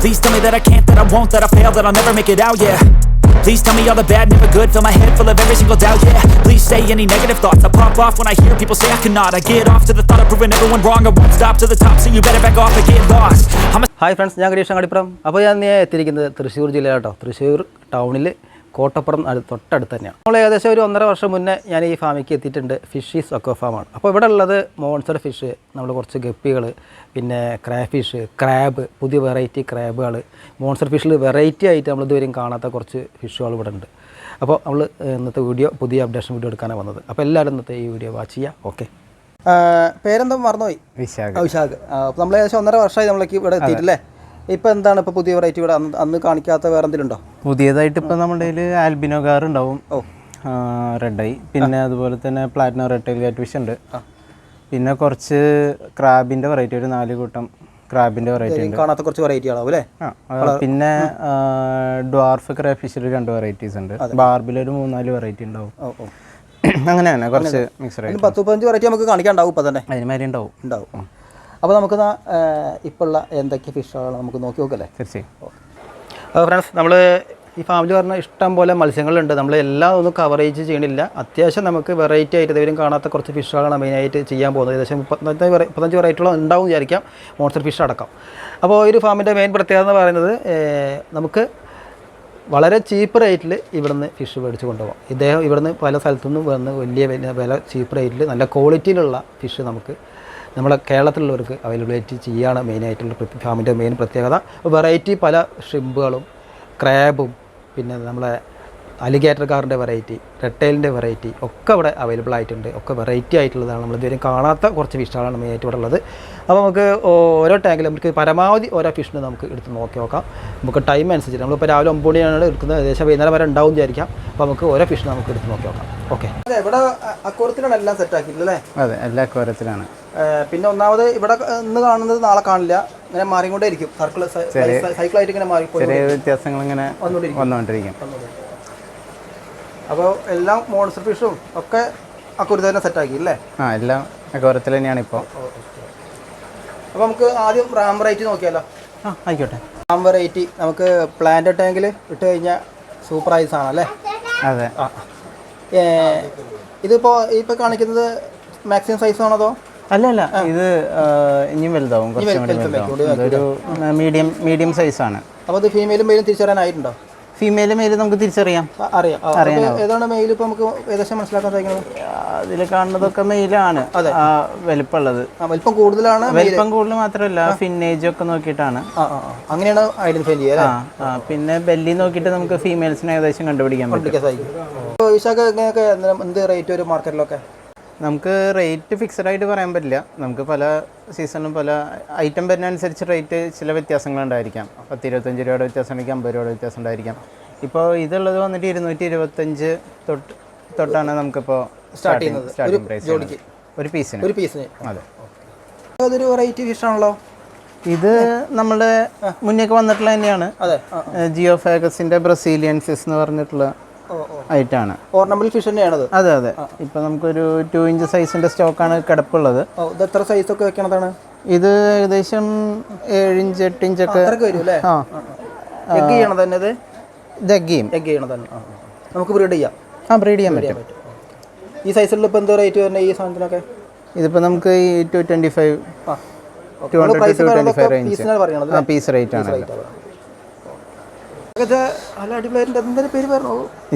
Please tell me that I can't, that I won't, that I fail, that I'll never make it out, yeah. Please tell me all the bad, never good, fill my head full of every single doubt, yeah. Please say any negative thoughts, I pop off when I hear people say I cannot. I get off to the thought of proving everyone wrong, I won't stop to the top, so you better back off and get lost. Hi friends, ഞാൻ ഗിരീഷ് അങ്ങാടിപ്പുറം. അപ്പോൾ ഞാൻ എത്തിയിരിക്കുന്നത് തൃശ്ശൂർ ജില്ലയിലാട്ടോ. തൃശ്ശൂർ ടൗണിൽ കോട്ടപ്പുറം തൊട്ടടുത്ത് തന്നെയാണ്. നമ്മൾ ഏകദേശം ഒരു 1.5 വർഷം മുന്നേ ഞാൻ ഈ ഫാമിലേക്ക് എത്തിയിട്ടുണ്ട്. ഫിഷീസ് അക്വ ഫാമാണ്. അപ്പോൾ ഇവിടെ ഉള്ളത് മോൺസ്റ്റർ ഫിഷ്, നമ്മൾ കുറച്ച് ഗപ്പികൾ, പിന്നെ ക്രാഫിഷ്, ക്രാബ്, പുതിയ വെറൈറ്റി ക്രാബുകൾ, മോൺസ്റ്റർ ഫിഷിൽ വെറൈറ്റി ആയിട്ട് നമ്മൾ ഇതുവരെയും കാണാത്ത കുറച്ച് ഫിഷുകൾ ഇവിടെ ഉണ്ട്. അപ്പോൾ നമ്മൾ ഇന്നത്തെ വീഡിയോ പുതിയ അപ്ഡേഷൻ വീഡിയോ എടുക്കാനാണ് വന്നത്. അപ്പോൾ എല്ലാവരും ഇന്നത്തെ ഈ വീഡിയോ വാച്ച് ചെയ്യുക. ഓക്കെ, പേരെന്താ മറന്നുപോയി? വിശാഖ്. അപ്പോൾ നമ്മൾ ഏകദേശം 1.5 വർഷമായി നമ്മളേക്ക് ഇവിടെ എത്തിയിട്ടില്ലേ? ഇപ്പോൾ എന്താണ് ഇപ്പോൾ പുതിയ വെറൈറ്റി ഇവിടെ അന്ന് കാണിക്കാത്ത വേറെ എന്തെങ്കിലും ഉണ്ടോ പുതിയതായിട്ട്? ഇപ്പോൾ നമ്മുടെ കയ്യിൽ ആൽബിനോ കാർ ഉണ്ടാവും, റെഡ് ഐ, പിന്നെ അതുപോലെ തന്നെ പ്ലാറ്റിനം റെഡ് ടൈൽ കാറ്റ് ഫിഷ് ഉണ്ട്, പിന്നെ കുറച്ച് ക്രാബിൻ്റെ വെറൈറ്റി, ഒരു 4 കൂട്ടം ക്രാബിൻ്റെ വെറൈറ്റി ഉണ്ട്. കാണാത്ത കുറച്ച് വെറൈറ്റി ആണോ അല്ലേ? പിന്നെ ഡ്വാർഫ് ക്രാബ് ഫിഷിൽ 2 വെറൈറ്റീസ് ഉണ്ട്, ബാർബിലൊരു 3-4 വെറൈറ്റി ഉണ്ടാവും. അങ്ങനെയാണ് കുറച്ച് മിക്സഡ് 10-15 വെറൈറ്റി നമുക്ക് കാണിക്കാണ്ടാവും. ഇപ്പം തന്നെ അതിനുമാതിരി ഉണ്ടാവും. അപ്പോൾ നമുക്ക് ഇപ്പോൾ ഉള്ള എന്തൊക്കെ ഫിഷുകളാണ് നമുക്ക് നോക്കി നോക്കല്ലേ? തീർച്ചയായും. അപ്പോൾ ഫ്രണ്ട്സ്, നമ്മൾ ഈ ഫാമിലി പറഞ്ഞാൽ ഇഷ്ടം പോലെ മത്സ്യങ്ങളുണ്ട്. നമ്മൾ എല്ലാം ഒന്നും കവറേജ് ചെയ്യണില്ല. അത്യാവശ്യം നമുക്ക് വെറൈറ്റി ആയിട്ട് ഇതുവരും കാണാത്ത കുറച്ച് ഫിഷുകളാണ് മെയിനായിട്ട് ചെയ്യാൻ പോകുന്നത്. ഏകദേശം 35 വെറൈറ്റികളും ഉണ്ടാവും വിചാരിക്കാം, മോൺസ്റ്റർ ഫിഷ് അടക്കം. അപ്പോൾ ഈ ഒരു ഫാമിൻ്റെ മെയിൻ പ്രത്യേകത എന്ന് പറയുന്നത്, നമുക്ക് വളരെ ചീപ്പ് റേറ്റിൽ ഇവിടുന്ന് ഫിഷ് മേടിച്ച് കൊണ്ടുപോകാം. ഇദ്ദേഹം ഇവിടുന്ന് പല സ്ഥലത്തുനിന്നും വന്ന് വലിയ വില ചീപ്പ് റേറ്റിൽ നല്ല ക്വാളിറ്റിയിലുള്ള ഫിഷ് നമുക്ക് നമ്മളെ കേരളത്തിലുള്ളവർക്ക് അവൈലബിലിറ്റി ചെയ്യുകയാണ് മെയിനായിട്ടുള്ള ഫാമിൻ്റെ മെയിൻ പ്രത്യേകത. വെറൈറ്റി പല ഷ്രിമ്പുകളും, ക്രാബും, പിന്നെ നമ്മളെ അലിഗേറ്റർ കാറിൻ്റെ വെറൈറ്റി, റെട്ടൈലിൻ്റെ വെറൈറ്റി ഒക്കെ ഇവിടെ അവൈലബിൾ ആയിട്ടുണ്ട്. ഒക്കെ വെറൈറ്റി ആയിട്ടുള്ളതാണ്. നമ്മൾ ഇതുവരെ കാണാത്ത കുറച്ച് ഫിഷുകളാണ് മെയിനായിട്ട് ഇവിടെ ഉള്ളത്. അപ്പോൾ നമുക്ക് ഓരോ ടാങ്കിലും നമുക്ക് പരമാവധി ഓരോ ഫിഷിന് നമുക്ക് എടുത്ത് നോക്കാം. നമുക്ക് ടൈം അനുസരിച്ച് നമ്മളിപ്പോൾ രാവിലെ 9 മണിയാണ് എടുക്കുന്നത്, ഏകദേശം വൈകുന്നേരം വരെ ഉണ്ടാവും വിചാരിക്കാം. അപ്പോൾ നമുക്ക് ഓരോ ഫിഷിന് നമുക്ക് എടുത്ത് നോക്കാം. ഓക്കെ, ഇവിടെ അക്വാറിയത്തിലാണ് എല്ലാം സെറ്റ് ആക്കിയിട്ടില്ലേ? അതെ, എല്ലാ അക്വാറിയത്തിലാണ്. പിന്നെ ഒന്നാമത് ഇവിടെ ഇന്ന് കാണുന്നത് നാളെ കാണില്ല, ഇങ്ങനെ മാറിക്കൊണ്ടേ ഇരിക്കും. സൈക്കിളായിട്ട് ഇങ്ങനെ മാറിപ്പോയി, ചെറിയ വ്യത്യാസങ്ങൾ ഇങ്ങനെ വന്നുകൊണ്ടിരിക്കും. അപ്പോൾ എല്ലാം മോൺസ്റ്റർ ഫിഷും ഒക്കെ അക്വാറിയത്തിൽ തന്നെ സെറ്റ് ആക്കി അല്ലേ? എല്ലാം അക്വാറിയത്തിൽ തന്നെയാണ് ഇപ്പോൾ. അപ്പോൾ നമുക്ക് ആദ്യം റാം വെറൈറ്റി നോക്കിയാലോ? ആയിക്കോട്ടെ. റാം വെറൈറ്റി നമുക്ക് പ്ലാന്റ് ടാങ്കിൽ ഇട്ട് കഴിഞ്ഞാൽ സൂപ്പർ ഐസ് ആണല്ലേ? അതെ. ഇപ്പോൾ കാണിക്കുന്നത് മാക്സിമം സൈസ് ആണോ അതോ? അല്ല, ഇത് ഇനിയും വലുതാവും, ഒരു മീഡിയം സൈസാണ്. അപ്പോൾ ഇത് ഫീമെയിലും മെയിലും തിരിച്ചറിയാനായിട്ടുണ്ടോ? ഫീമെയിലും മെയിലും നമുക്ക് തിരിച്ചറിയാം. ഏതാണ് മെയിൽ? ഇപ്പോൾ നമുക്ക് ഏകദേശം മനസ്സിലാക്കാൻ സാധിക്കുന്നത് അതിൽ കാണുന്നതൊക്കെ മെയിലാണ്. വലിപ്പമുള്ളത് വലിപ്പം കൂടുതലാണ്. വലിപ്പം കൂടുതൽ മാത്രമല്ല, ഫിന്നേജ് ഒക്കെ നോക്കിയിട്ടാണ് അങ്ങനെയാണ് ഐഡന്റിഫൈ ചെയ്യുക. പിന്നെ ബെല്ലി നോക്കിയിട്ട് നമുക്ക് ഫീമെയിൽസിനെ ഏകദേശം കണ്ടുപിടിക്കാൻ സാധിക്കും. എന്ത് റേറ്റ് വരും മാർക്കറ്റിലൊക്കെ? നമുക്ക് റേറ്റ് ഫിക്സഡ് ആയിട്ട് പറയാൻ പറ്റില്ല. നമുക്ക് പല സീസണിലും പല ഐറ്റം വരുന്നതനുസരിച്ച് റേറ്റ് ചില വ്യത്യാസങ്ങളുണ്ടായിരിക്കാം. 10-25 രൂപയുടെ വ്യത്യാസം ഉണ്ടായിരിക്കും, 50 രൂപയുടെ വ്യത്യാസം ഉണ്ടായിരിക്കും. ഇപ്പോൾ ഇതുള്ളത് വന്നിട്ട് 225 തൊട്ടാണ് നമുക്കിപ്പോൾ സ്റ്റാർട്ടിംഗ് പ്രൈസ് ഒരു പീസിന്. അതെ, അതൊരു വെറൈറ്റി ഫിഷാണല്ലോ. ഇത് നമ്മുടെ മുന്നേക്ക് വന്നിട്ടുള്ള തന്നെയാണ്. ജിയോഫാഗസിൻ്റെ ബ്രസീലിയൻസിസ് എന്ന് പറഞ്ഞിട്ടുള്ള ഐറ്റാണ്. ഓർണമെന്റൽ ഫിഷ് തന്നെയാണത്. അതെ. ഇപ്പൊ നമുക്കൊരു 2 ഇഞ്ച് സൈസിന്റെ സ്റ്റോക്കാണ് കിടപ്പുള്ളത്. ഇത് എത്ര സൈസ് ഒക്കെ വെക്കണതാണ്? ഇത് ഏകദേശം 7 ഇഞ്ച് 8 ഇഞ്ചൊക്കെ നമുക്ക് ബ്രീഡ് ചെയ്യാം. ബ്രീഡ് ചെയ്യാൻ പറ്റും. ഈ സൈസിൽ ഇപ്പൊ എന്തോ റേറ്റ് വരുന്നത് ഈ സാധനത്തിനൊക്കെ? ഇതിപ്പോ നമുക്ക് ഈ 225 റേഞ്ച് പീസ് റേറ്റ് ആണ്.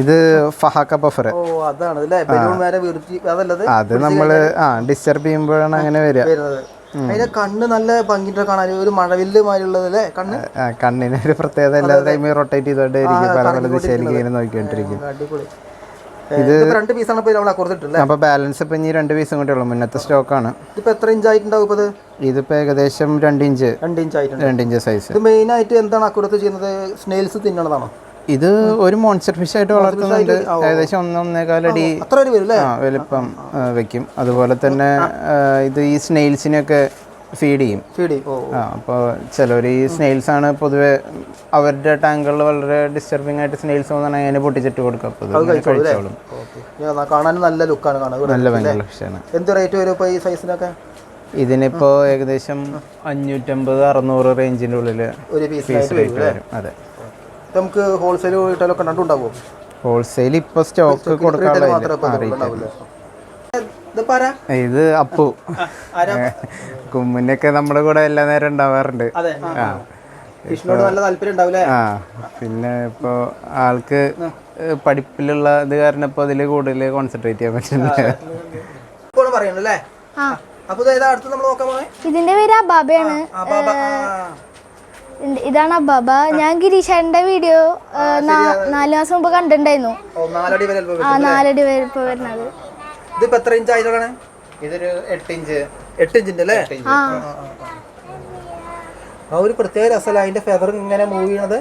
ഇത് ഫഹാക്ക ബഫർ. അത് നമ്മള് ഡിസ്റ്റർബ് ചെയ്യുമ്പോഴാണ് അങ്ങനെ വരിക. അതിന്റെ കണ്ണ് നല്ല ഭംഗിട്ട് കാണാൻ, ഒരു മഴവില്ല് മാതിരിയുള്ളത് അല്ലേ കണ്ണ്? കണ്ണിന് ഒരു പ്രത്യേകത, എല്ലാ ടൈമിൽ റൊട്ടേറ്റ് ചെയ്തോണ്ടിരിക്കും, പല പല ദിശയിലേക്ക് ഇങ്ങനെ നോക്കിക്കൊണ്ടിരിക്കും. ഇത് 2 പീസാണ് അപ്പൊ ബാലൻസ് ഇപ്പൊ ഇനി 2 പീസും കൂടെ ഉള്ളു. മുന്നത്തെ സ്റ്റോക്കാണ്. ഇപ്പൊ എത്ര ഇഞ്ച് ആയിട്ടുണ്ടാവും? ഇതിപ്പോ ഏകദേശം 2 ഇഞ്ച് സൈസ്. ഇത് മെയിൻ ആയിട്ട് എന്താണ് അക്വാറിയത്തിൽ ചെയ്യുന്നത്? സ്നെയിൽസ് തിന്നണതാണോ? ഇത് ഒരു മോൺസ്റ്റർ ഫിഷ് ആയിട്ട് വളർത്തുന്നുണ്ട്. ഏകദേശം 1-1.25 അടി വലിപ്പം വെക്കും. അതുപോലെ തന്നെ ഇത് ഈ സ്നെയിൽസിനൊക്കെ ഫീഡ് ചെയ്യും. അപ്പോൾ ചിലവർ ഈ സ്നെയിൽസ് ആണ് പൊതുവെ അവരുടെ ടാങ്കുകളിൽ വളരെ ഡിസ്റ്റർബിംഗ് ആയിട്ട് സ്നെയിൽസ് വന്നാണെങ്കിൽ അതിനെ പൊട്ടിച്ചിട്ട് കൊടുക്കും. കാണാൻ നല്ല ലുക്കാണ്, നല്ല ഭയങ്കര ഫിഷാണ്. എന്ത് റേറ്റ് വരും ഇപ്പോൾ ഈ സൈസിനൊക്കെ? ഇതിനിപ്പോൾ ഏകദേശം 550-600 റേഞ്ചിൻ്റെ ഉള്ളിൽ ഒരു പീസ് റേറ്റ് വരും. അതെ, നമുക്ക് ഹോൾസെയിൽ റീറ്റെയിലൊക്കെ രണ്ടുണ്ടാവും. ഹോൾസെയിൽ ഇപ്പോൾ സ്റ്റോക്ക് കൊടുക്കാനുള്ള. ഇത് അപ്പു കുമ്മിനൊക്കെ നമ്മുടെ കൂടെ എല്ലാ നേരം ഉണ്ടാവാറുണ്ട്. ആ, പിന്നെ ഇപ്പോൾ ആൾക്ക് പഠിപ്പിലുള്ള ഇത് കാരണം ഇപ്പോൾ അതിൽ കൂടുതൽ കോൺസെൻട്രേറ്റ് ചെയ്യാൻ പറ്റുന്നില്ല. ഇതിന്റെ പേര് അബാബയാണ്. ഇതാണ് അബാബ. ഞാൻ ഗിരീഷേട്ടന്റെ വീഡിയോ 4 മാസം മുമ്പ് കണ്ടിട്ടുണ്ടായിരുന്നു. 4 അടി വലുപ്പം വരുന്നത്. ഇതിപ്പോ എത്ര ഇഞ്ച് ആയിട്ടാണ്? ഇതൊരു 8 ഇഞ്ച്. 8 ഇഞ്ചിന്റെ അല്ലേ? ആ ഒരു പ്രത്യേക രസമല്ല അതിന്റെ ഫെദർ ഇങ്ങനെ മൂവ് ചെയ്യണത്.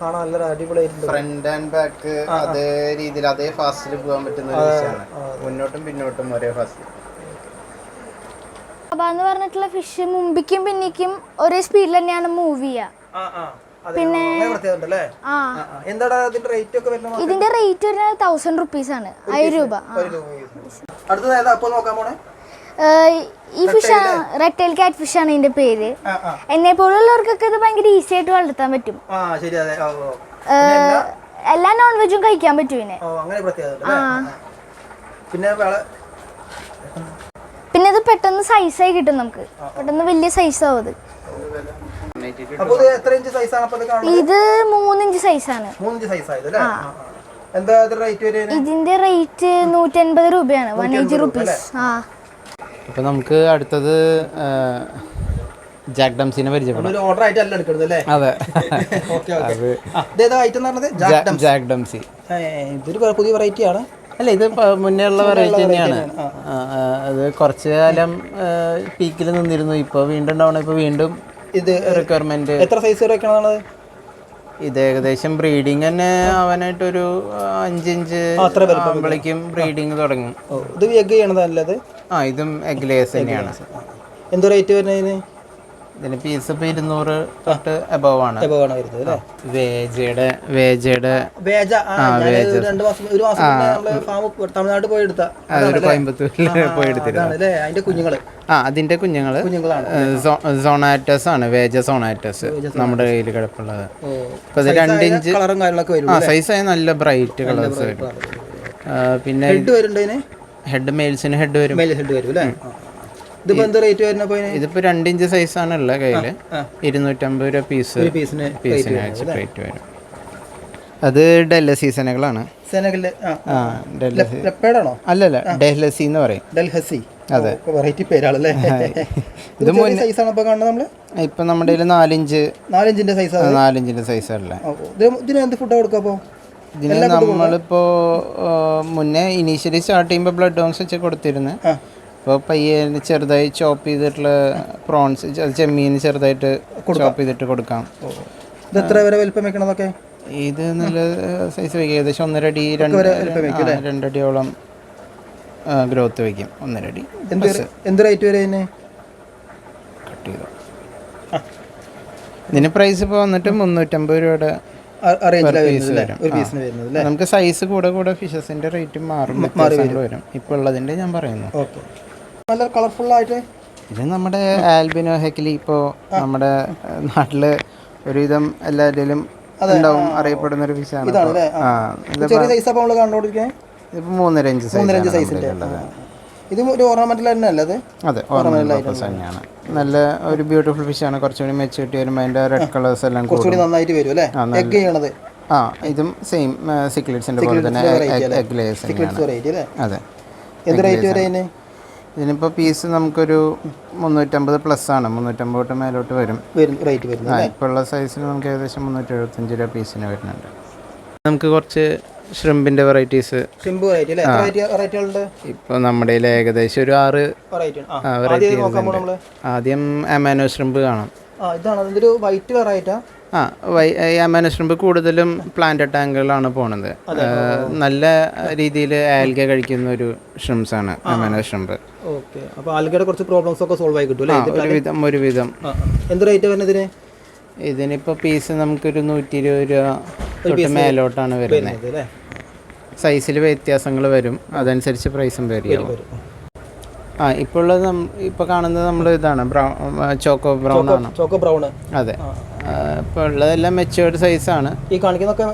കാണാൻ നല്ല അടിപൊളിയായിട്ടുണ്ട്. ഫ്രണ്ട് ആൻഡ് ബാക്ക് അതേ രീതിയിൽ അതേ ഫാസ്റ്റിൽ പോകാൻ പറ്റുന്ന ഒരു ഫിഷാണ്. മുന്നോട്ടും പിന്നോട്ടും ഒരേ ഫാസ്റ്റ്. എന്ന് പറഞ്ഞിട്ടുള്ള ഫിഷ് മുമ്പിക്കും പിന്നിക്കും ഒരേ സ്പീഡിൽ തന്നെയാണ് മൂവ് ചെയ്യുക. പിന്നെ ഇതിന്റെ റേറ്റ് വരുന്നത് 1000 റുപ്പീസ് ആണ്. 1000 രൂപ. ഈ ഫിഷ് റെഡ് ടെയിൽ കാറ്റ് ഫിഷ് ആണ് ഇതിന്റെ പേര്. എന്നെ പോലുള്ളവർക്കൊക്കെ ഇത് ഭയങ്കര ഈസി ആയിട്ട് വളർത്താൻ പറ്റും. എല്ലാ നോൺ വെജും കഴിക്കാൻ പറ്റും ഇതിനെ. പിന്നെ ഇത് പെട്ടെന്ന് സൈസായി കിട്ടും. നമുക്ക് പെട്ടെന്ന് വലിയ സൈസ് ആവും. ഇത് 3 ഇഞ്ച് സൈസാണ്. ഇതിന്റെ റേറ്റ് 150 രൂപയാണ്. 180 റുപ്പീസ്. ഇപ്പൊ നമുക്ക് അടുത്തത് ജാക്ക് ഡംസിനെ പരിചയപ്പെടാം. ഓർഡർ ആയിട്ടല്ല എടുക്കുന്നത് അല്ലേ? അതെ, ജാക്ക് ഡംസി. ഇതൊരു പുതിയ വെറൈറ്റി ആണ്. അല്ല, ഇത് മുന്നേ ഉള്ള വെറൈറ്റി തന്നെയാണ്. അത് കുറച്ചു കാലം പീക്കിൽ നിന്നിരുന്നു. ഇപ്പോൾ വീണ്ടും ഡൗൺ. ഇപ്പോൾ വീണ്ടും ഇത് റിക്വയർമെന്റ്. എത്ര സൈസ് വരെയൊക്കെയാണുള്ളത്? ഇത് ഏകദേശം ബ്രീഡിങ് തന്നെ ആവാനായിട്ടൊരു 5 ഇഞ്ച് ആകുമ്പോഴേക്കും ബ്രീഡിങ് തുടങ്ങും. ഇത് എഗ് ചെയ്യണതല്ലത്? ഇതും എഗ് ലേയേഴ്സ് തന്നെയാണ്. എന്ത് റേറ്റ് വരുന്നതിന്? ഇതിന് പീസ് ഇപ്പോൾ 200 തൊട്ട് എബവ് ആണ്. തമിഴ്നാട് പോയി എടുത്ത കോയമ്പത്തൂരിൽ പോയി എടുത്തിരുന്നു. അതിന്റെ കുഞ്ഞുങ്ങള് സോണാറ്റസ് ആണ്. വേജ സോണാറ്റസ് നമ്മുടെ കയ്യിൽ കിടപ്പുള്ളത്. ഇപ്പൊ 2 ഇഞ്ച് സൈസായി നല്ല ബ്രൈറ്റ് കളേഴ്സ് വരും. പിന്നെ ഹെഡ് മെയിൽസിന് ഹെഡ് വരും. ഇതിപ്പോ 2 ഇഞ്ച് സൈസാണ് ഉള്ളത് കയ്യില്. 250 രൂപ പീസിന് റേറ്റ് വരും. അത് ഡെല്ല സീസണുകളാണ്. അല്ലല്ല, ഡെഹ്ലസി എന്ന് പറയും. അതെ, ഇപ്പൊ നമ്മുടെ 4 ഇഞ്ചിന്റെ സൈസാണല്ലേ. ഇതിന് നമ്മളിപ്പോ മുന്നേ ഇനീഷ്യലി സ്റ്റാർട്ട് ചെയ്യുമ്പോൾ ബ്ലഡ് ഡോങ്സ് വെച്ച് കൊടുത്തിരുന്നു. ഇപ്പോൾ പയ്യെ ചെറുതായി ചോപ്പ് ചെയ്തിട്ടുള്ള പ്രോൺസ്, ചെമ്മീൻ ചെറുതായിട്ട് ചോപ്പ് ചെയ്തിട്ട് കൊടുക്കാം. ഇത് എത്ര വരെ വലിപ്പം വെക്കണതൊക്കെ? ഇത് നല്ല സൈസ് വയ്ക്കും. ഏകദേശം 1.5 അടി 2 അടിയോളം ഗ്രോത്ത് വയ്ക്കും. 1.5 അടി. എന്ത് റേറ്റ് വരെ കട്ട് ചെയ്തു? ഇതിന് പ്രൈസ് ഇപ്പോൾ വന്നിട്ട് 350 രൂപയുടെ നമുക്ക് സൈസ് കൂടെ ഫിഷസിന്റെ റേറ്റ് വരും. ഇപ്പോൾ ഉള്ളതിന്റെ ഞാൻ പറയുന്നു. നല്ല കളർഫുൾ ആയിട്ട് ഇത് നമ്മുടെ ആൽബിനോ ഹെക്ലി. ഇപ്പോൾ നമ്മുടെ നാട്ടില് ഒരുവിധം എല്ലാവരിലും ഉണ്ടാവും അറിയപ്പെടുന്ന ഒരു ഫിഷാണ്. ഇതിപ്പോ 3.5 ഇഞ്ച് സൈസിന്റെ. ഇത് ഒരു ഓർണമെന്റൽ തന്നെ അല്ലേ? അതെ, ഓർണമെന്റൽ തന്നെയാണ്. നല്ല ഒരു ബ്യൂട്ടിഫുൾ ഫിഷാണ്. കുറച്ചുകൂടി മെച്ചൂരിറ്റി വരുമ്പോൾ അതിന്റെ റെഡ് കളേഴ്സ് എല്ലാം കുറച്ചുകൂടി നന്നായിട്ട് വരും അല്ലേ? എഗ് ചെയ്യണത് ഇതും സെയിം സിക്ലിറ്റ്സിന്റെ പോലെ തന്നെ എഗ് ലേയേഴ്സ്. അതെ. എന്ത് റേറ്റ് വരെ? ഇതിനിപ്പോൾ പീസ് നമുക്കൊരു 350 പ്ലസ് ആണ്. 350 തൊട്ട് മേലോട്ട് വരും റേറ്റ് വരുന്നത്. ഇപ്പോൾ ഉള്ള സൈസിന് നമുക്ക് ഏകദേശം 375 രൂപ പീസിന് വരുന്നുണ്ട്. നമുക്ക് കുറച്ച് ഷ്രിമ്പിന്റെ വെറൈറ്റീസ്. ഇപ്പോൾ നമ്മുടെ ഏകദേശം ഒരു 6 വെറൈറ്റി. ആദ്യം അമാനോ ഷ്രിമ്പ് കാണാം. അമാനോ ഷ്രിമ്പ് കൂടുതലും പ്ലാന്റ് ടാങ്കുകളാണ് പോണത്. നല്ല രീതിയിൽ ആൽഗ കഴിക്കുന്ന ഒരു ഷ്രിംസ് ആണ് അമാനോ ഷ്രിമ്പ്. ഒരുവിധം. ഇതിനിപ്പോൾ പീസ് നമുക്കൊരു 120 രൂപ തൊട്ട് മേലോട്ടാണ് വരുന്നത്. സൈസിൽ വ്യത്യാസങ്ങൾ വരും, അതനുസരിച്ച് പ്രൈസും വേരിയാവും. ഇപ്പോൾ ഉള്ളത് ഇപ്പോൾ കാണുന്നത് നമ്മൾ ഇതാണ് ചോക്കോ ബ്രൗൺ ആണ്. Choco brown. അതെ, ഇപ്പോൾ ഉള്ളതെല്ലാം മെച്ചുവേർഡ് സൈസാണ്. ഈ കാണിക്കുന്നൊക്കെ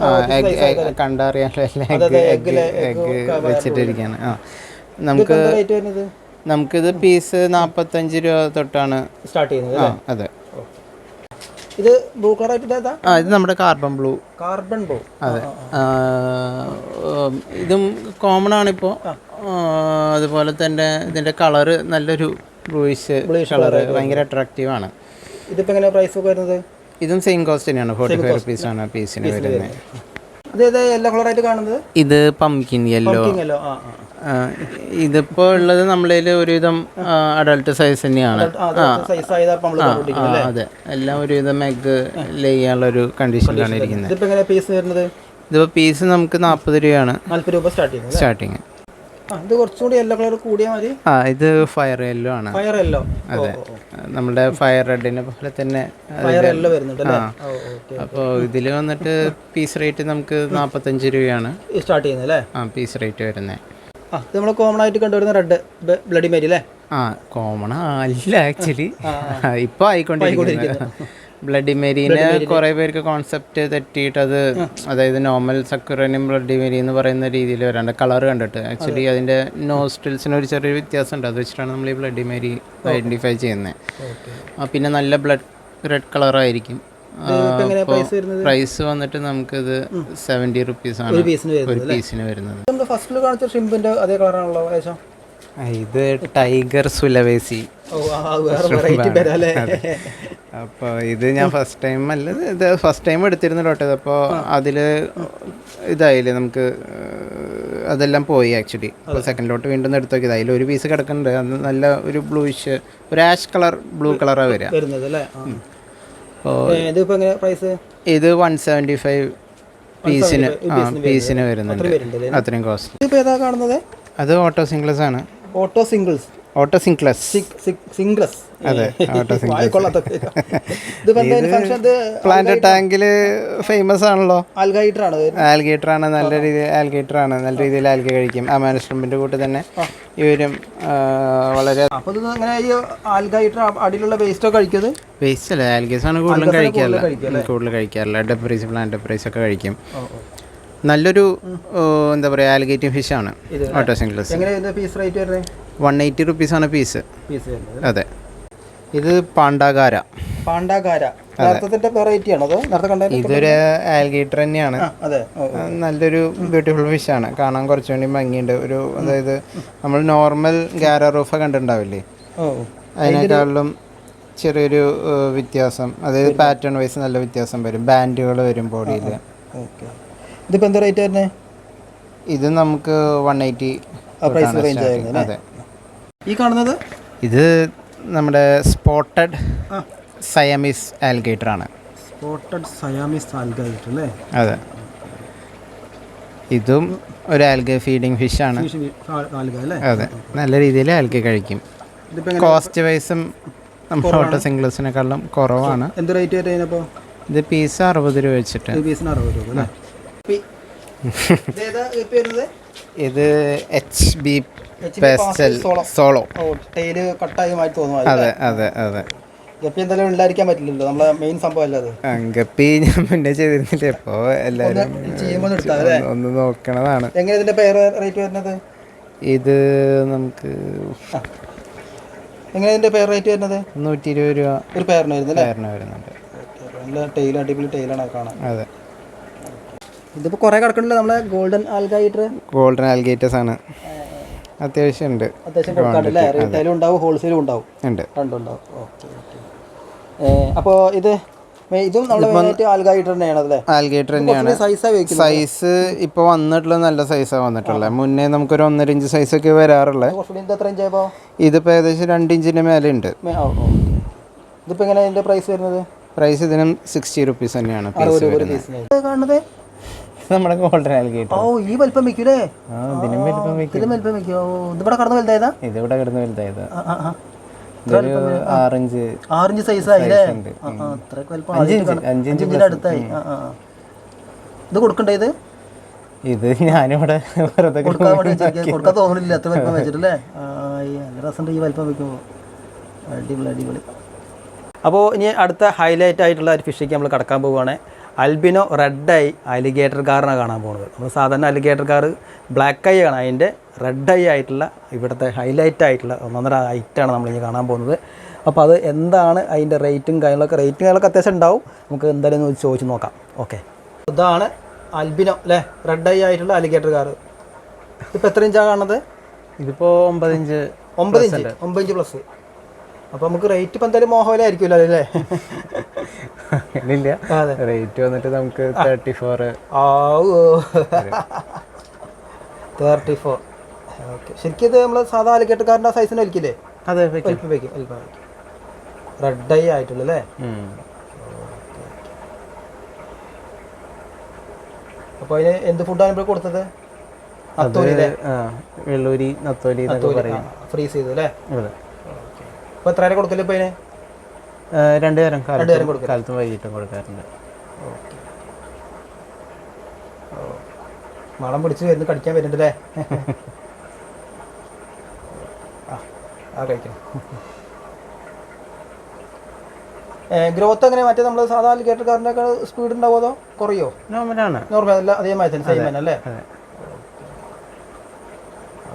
കണ്ടറിയാലോ, എഗ്ഗ് വെച്ചിട്ടിരിക്കുകയാണ്. നമുക്കിത് പീസ് 45 രൂപ തൊട്ടാണ് സ്റ്റാർട്ട് ചെയ്യുന്നത്. അതെ. ഇത് ബ്ലൂ കളർ ആയിട്ട് ഇത് നമ്മുടെ കാർബൺ ബ്ലൂ. അതെ, ഇതും കോമൺ ആണിപ്പോൾ. അതുപോലെ തന്നെ ഇതിൻ്റെ കളറ് നല്ലൊരു ബ്ലൂയിഷ് കളറ്, ഭയങ്കര അട്രാക്റ്റീവ് ആണ്. ഇതിപ്പോൾ എങ്ങനെ പ്രൈസ് ഒക്കെ വരുന്നത്? ഇതും സെയിം കോസ്റ്റ് തന്നെയാണ്, 45 റുപ്പീസാണ് പീസിന് വരുന്നത്. യെല്ലോ കളറായിട്ട് കാണുന്നത് ഇത് പംകിൻ യെല്ലോ. ഇതിപ്പോൾ ഉള്ളത് നമ്മളതിൽ ഒരുവിധം അഡൾട്ട് സൈസ് തന്നെയാണ്. അതെ, എല്ലാം ഒരുവിധം എഗ്ഗ് ലേ ചെയ്യാനുള്ളൊരു കണ്ടീഷനിലാണ് ഇരിക്കുന്നത്. ഇതിപ്പോൾ പീസ് നമുക്ക് 40 രൂപയാണ് സ്റ്റാർട്ടിങ്. ഇത് കുറച്ചുകൂടി യെല്ലോ കളർ കൂടിയാൽ മതി. ഇത് ഫയർ യെല്ലോ ആണ്. അതെ, നമ്മുടെ ഫയർ റെഡിനെ പോലെ തന്നെ അപ്പോൾ ഇതിൽ വന്നിട്ട് പീസ് റേറ്റ് നമുക്ക് 45 രൂപയാണ് സ്റ്റാർട്ട് ചെയ്യുന്നത് അല്ലേ? പീസ് റേറ്റ് വരുന്നത്. നമ്മൾ കോമൺ ആയിട്ട് കണ്ടുവരുന്ന റെഡ് ബ്ലഡി മേരി അല്ലേ? കോമൺ അല്ല ആക്ച്വലി, ഇപ്പോൾ ആയിക്കൊണ്ടിരിക്കുന്നത്. ബ്ലഡി മേരീനെ കുറേ പേർക്ക് കോൺസെപ്റ്റ് തെറ്റിയിട്ട് അത്, അതായത് നോർമൽ സക്കുറനും ബ്ലഡി മേരി എന്ന് പറയുന്ന രീതിയിൽ വരാണ്ട് കളർ കണ്ടിട്ട് ആക്ച്വലി അതിൻ്റെ നോസ്ട്രിൽസിന് ഒരു ചെറിയ വ്യത്യാസമുണ്ട്. അത് വെച്ചിട്ടാണ് നമ്മൾ ഈ ബ്ലഡി മേരി ഐഡൻറ്റിഫൈ ചെയ്യുന്നത്. പിന്നെ നല്ല റെഡ് കളറായിരിക്കും. പ്രൈസ് വന്നിട്ട് നമുക്കിത് 70 റുപ്പീസാണ് ഒരു പീസിന് വരുന്നത്. ഇത് ടൈഗർ സുലവേസി. അപ്പോൾ ഇത് ഞാൻ ഫസ്റ്റ് ടൈം എടുത്തിരുന്നു കേട്ടോ. അപ്പോൾ അതിൽ ഇതായില്ലേ, നമുക്ക് അതെല്ലാം പോയി ആക്ച്വലി. അപ്പോൾ സെക്കൻഡ് ലോട്ട് വീണ്ടും എടുത്ത് നോക്കിയത്, അതിൽ ഒരു പീസ് കിടക്കുന്നുണ്ട്. അത് നല്ല ഒരു ബ്ലൂയിഷ്, ഒരു ആഷ് കളർ ബ്ലൂ കളറാണ് വരിക. ഇത് 175 പീസിന് വരുന്നുണ്ട്. അത്രയും കോസ്റ്റ്. അത് ഓട്ടോ സിംഗ്ലസ് ആണ്. അതെ, പ്ലാന്റ് ടാങ്കില് ഫേമസ് ആണല്ലോ. ആൽഗേറ്റർ ആണ്, നല്ല രീതിയിൽ ആൽഗ കഴിക്കും. അമാനസ്ട്രംബിന്റെ കൂട്ട് തന്നെ ഇവരും വളരെ വേസ്റ്റ് അല്ല, ആൽഗേസ് ആണ് കൂടുതലും കഴിക്കാറില്ല. ഡെബ്രീസ്, പ്ലാന്റ് ഡെബ്രീസ് ഒക്കെ കഴിക്കും. നല്ലൊരു എന്താ പറയുക, ആൽഗേറ്റിംഗ് ഫിഷ് ആണ് ഓട്ടോ സിംഗ്ലസ്. 180 റുപ്പീസാണ് പീസ്. അതെ, ഇത് പാണ്ടാഗാര. ഇതൊരു ആൽഗേറ്റർ തന്നെയാണ്. നല്ലൊരു ബ്യൂട്ടിഫുൾ ഫിഷാണ്, കാണാൻ കുറച്ചുകൂടി ഭംഗിയുണ്ട്. ഒരു അതായത് നമ്മൾ നോർമൽ ഗാര റൂഫ കണ്ടിട്ടുണ്ടാവില്ലേ, അതിനേക്കാളും ചെറിയൊരു വ്യത്യാസം, അതായത് പാറ്റേൺ വൈസ് നല്ല വ്യത്യാസം വരും. ബാൻഡുകൾ വരും ബോഡിയിൽ. ഇതിപ്പോൾ എന്താ റേറ്റ് വരുന്നത്? ഇത് നമുക്ക് 180. അതെ. ഈ കാണുന്നത് ഇത് നമ്മുടെ സ്പോട്ടഡ് സയാമീസ് ആൽഗേറ്റർ ആണ്. അല്ലേ? അതെ, ഇതും ഒരു ആൽഗ ഫീഡിങ് ഫിഷ് ആണ്. അതെ, നല്ല രീതിയിൽ ആൽഗ കഴിക്കും. കോസ്റ്റ് വൈസും നമ്മുടെ ഓട്ടോ സിംഗ്ലസിനെക്കാളും കുറവാണ്. എന്ത് റേറ്റ് വരുന്നപ്പോൾ? ഇത് പീസ് 60 രൂപ വെച്ചിട്ട്. ഇത് HB പേസ്റ്റൽ സോളോ. അതെ. ഗപ്പി എന്തായാലും ഉണ്ടായിരിക്കാൻ പറ്റില്ലല്ലോ, നമ്മളെ മെയിൻ സംഭവം അല്ലാതെ. ഗപ്പി ഞാൻ മുന്നേ ചെയ്തിരുന്നില്ല, ഇപ്പോൾ എല്ലാവരും ഒന്ന് നോക്കണതാണ്. എങ്ങനെ ഇതിന്റെ പെയർ റേറ്റ് വരുന്നത്? ഇത് നമുക്ക് എങ്ങനെ ഇതിന്റെ പെയർ റേറ്റ് വരുന്നത്? 120 രൂപ ഒരു പെയറിന് വരുന്നുണ്ട്. നല്ല ടൈൽ, അടിപൊളി ടൈലാണ് കാണാൻ. അതെ, ഇതിപ്പോൾ കുറേ കിടക്കുന്നുണ്ട്. നമ്മളെ ഗോൾഡൻ ആൽഗേറ്റേഴ്സ് ആണ്. അത്യാവശ്യം ഉണ്ട്. റീറ്റെയിലും ഉണ്ടാവും, ഹോൾസെയിലും ഉണ്ടാവും. അപ്പോൾ ഇതും ആൽഗേറ്റർ തന്നെയാണ്. സൈസ് ഇപ്പോൾ വന്നിട്ടുള്ളത് നല്ല സൈസാണ് വന്നിട്ടുള്ളത്. മുന്നേ നമുക്കൊരു 1.5 ഇഞ്ച് സൈസൊക്കെ വരാറുള്ളത്. ഇതിപ്പോൾ ഏകദേശം 2 ഇഞ്ചിൻ്റെ മേലെ ഉണ്ട്. ഇതിപ്പോൾ എങ്ങനെ ഇതിൻ്റെ പ്രൈസ് വരുന്നത്? പ്രൈസ് ഇതിനും 60 റുപ്പീസ് തന്നെയാണ്. നമ്മുടെ ഗോൾഡൻ ആൽഗേറ്റർ. ഈ വലിപ്പം വെക്കൂലേ? ഇതിവിടെ കിടന്ന് വലുതായത്. 6 ഇഞ്ച് സൈസായില്ലേ? 5 ഇഞ്ചിന്റെ അടുത്തായി. ഇത് കൊടുക്കണ്ടേ? ഇത് ഞാനിവിടെ കൊടുക്കാൻ തോന്നില്ല, അത്ര വലിപ്പം വെച്ചിട്ടല്ലേ? നല്ല രസമുണ്ട് ഈ വലിപ്പം വയ്ക്കുമ്പോൾ. അടിപൊളി അടിപൊളി. അപ്പോൾ ഇനി അടുത്ത ഹൈലൈറ്റ് ആയിട്ടുള്ള ഒരു ഫിഷിലേക്ക് നമ്മൾ കടക്കാൻ പോവുകയാണ്. അൽബിനോ റെഡ് ഐ അലിഗേറ്റർ കാറിനാണ് കാണാൻ പോകുന്നത്. നമ്മൾ സാധാരണ അലിഗേറ്റർ കാർ ബ്ലാക്ക് ഐ ആണ്, അതിൻ്റെ റെഡ് ഐ ആയിട്ടുള്ള ഇവിടുത്തെ ഹൈലൈറ്റ് ആയിട്ടുള്ള ഒന്നൊന്നര ഐറ്റാണ് നമ്മളിനി കാണാൻ പോകുന്നത്. അപ്പോൾ അത് എന്താണ് അതിൻ്റെ റേറ്റും കാര്യങ്ങളൊക്കെ അത്യാവശ്യം ഉണ്ടാവും. നമുക്ക് എന്തായാലും ചോദിച്ച് നോക്കാം. ഓക്കെ, ഇതാണ് അൽബിനോ അല്ലേ, റെഡ് ഐ ആയിട്ടുള്ള അലിഗേറ്റർ കാർ. ഇപ്പോൾ എത്ര ഇഞ്ചാണ് കാണുന്നത്? ഇതിപ്പോൾ 9 ഇഞ്ച് 9 ഇഞ്ച് പ്ലസ്. അപ്പോൾ നമുക്ക് റേറ്റ് ഇപ്പം എന്തായാലും മോഹവിലായിരിക്കുമല്ലോ അല്ലേ? ഇല്ല, റേറ്റ് വന്നിട്ട് നമുക്ക് 34. 34. ഓക്കെ, ശരിക്കും ഇത് നമ്മൾ സാധാ അലിഗേറ്റർക്കാരൻ്റെ സൈസിന് വലിക്കില്ലേ? അതെ, വയ്ക്കും. റെഡ് ഐ ആയിട്ടുള്ള അല്ലേ? അപ്പോൾ അതിന് എന്ത് ഫുഡാണ് ഇപ്പോൾ കൊടുത്തത്? വെള്ളൂരി നത്തോലി ഫ്രീസ് ചെയ്തു അല്ലേ? അപ്പോൾ എത്ര നേരം കൊടുക്കല് ഇപ്പോൾ അതിന്? 2 നേരം, കാലത്തും വൈകിട്ടും കൊടുക്കാറുണ്ട്. ഓക്കെ, മണം പിടിച്ച് വരുന്നു, കടിക്കാൻ വരുന്നുണ്ടല്ലേ? കഴിക്കണം. ഗ്രോത്ത് എങ്ങനെ മറ്റേ നമ്മൾ സാധാ അലിഗേറ്റർ കാറിൻ്റെ സ്പീഡ് ഉണ്ടാവുമോ അതോ കുറയോ? നോർമലാണ്. നോർമൽ അല്ല, അതേമാതിരി തന്നെ, സെയിം തന്നെ അല്ലേ?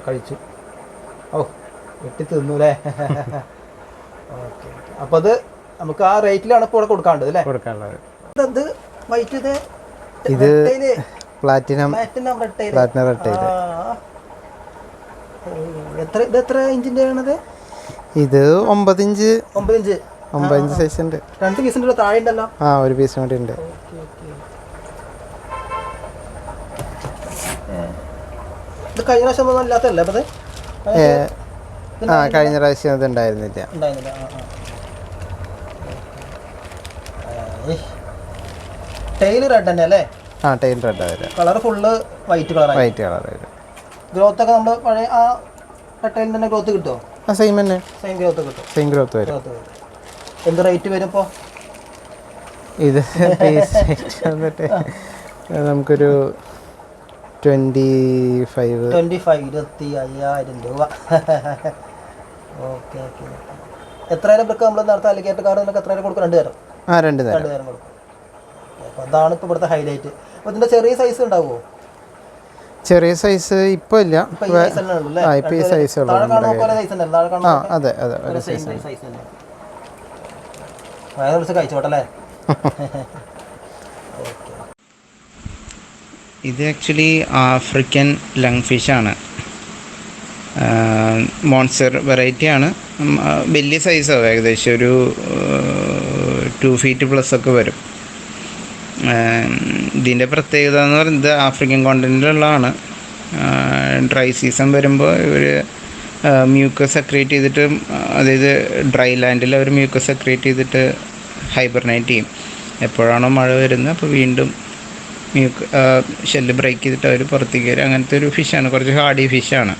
കഴിച്ചു. ഓ, വെട്ടി തിന്നു അല്ലേ? ഓക്കെ, അപ്പോൾ അത് നമുക്ക് ആ റേറ്റിലാണ് ഇപ്പോൾ ഇവിടെ കൊടുക്കാണ്ടത് അല്ലേ? കൊടുക്കാനുള്ളത്. ഇത് വൈറ്റ്, ഇത് പ്ലാറ്റിനം റെഡ്. എത്ര ഇഞ്ചിൻ്റെ ആണത്? ഇത് 9 ഇഞ്ച് 9 ഇഞ്ച് സൈസ് ഉണ്ട്. 2 പീസിൻ്റെ താഴെ ഉണ്ടല്ലോ. ഒരു പീസ് കൂടി ഉണ്ട്. ഇത് കഴിഞ്ഞ പ്രാവശ്യം ഒന്നും അല്ലാത്തല്ലേ? അപ്പോൾ കഴിഞ്ഞ പ്രാവശ്യം അത് ഉണ്ടായിരുന്നില്ല. ടൈൽ റെഡ് തന്നെ അല്ലേ? ടൈൽ റെഡ് ആയിരുന്നു. Colour full white colour. Growth ഒക്കെ നമ്മൾ പഴയ ആ ടൈലിൽ തന്നെ ഗ്രോത്ത് കിട്ടുമോ? സെയിം തന്നെ, സെയിം ഗ്രോത്ത് കിട്ടും. സെയിം ഗ്രോത്ത് വരും. എന്ത് റേറ്റ് വരും ഇപ്പോൾ? ഇത് വന്നിട്ട് നമുക്കൊരു 25,000 രൂപ. ഓക്കെ. എത്ര നേരം ഇവർക്ക് നമ്മൾ നേരത്തെ അലിഗേറ്റർ കാർ എത്ര നേരം കൊടുക്കും? 2 നേരം. 2 നേരം കൊടുക്കും. അപ്പോൾ അതാണ് ഇപ്പോൾ ഇവിടുത്തെ ഹൈലൈറ്റ്. അപ്പോൾ ഇതിൻ്റെ ചെറിയ സൈസ് ഉണ്ടാവുമോ? ചെറിയ സൈസ് ഇപ്പോൾ ഇല്ല. ഈ സൈസ് അതെ കഴിച്ചോട്ടല്ലേ? ഇത് ആക്ച്വലി ആഫ്രിക്കൻ ലങ് ഫിഷാണ്. മോൺസ്റ്റർ വെറൈറ്റിയാണ്. വലിയ സൈസാവും, ഏകദേശം ഒരു 2 ഫീറ്റ് പ്ലസ് ഒക്കെ വരും. ഇതിൻ്റെ പ്രത്യേകത എന്ന് പറയുന്നത് ആഫ്രിക്കൻ കോണ്ടിനെൻ്റിലുള്ളതാണ്. ഡ്രൈ സീസൺ വരുമ്പോൾ ഇവർ മ്യൂക്കസ് സെക്രീറ്റ് ചെയ്തിട്ട്, അതായത് ഡ്രൈ ലാൻഡിൽ അവർ മ്യൂക്കസ് സെക്രീറ്റ് ചെയ്തിട്ട് ഹൈബർനൈറ്റ് ചെയ്യും. എപ്പോഴാണോ മഴ വരുന്നത് അപ്പോൾ വീണ്ടും ഷെല്ല് ബ്രേക്ക് ചെയ്തിട്ട് അവർ പുറത്തേക്ക് വരും. അങ്ങനത്തെ ഒരു ഫിഷാണ്, കുറച്ച് ഹാർഡി ഫിഷാണ്.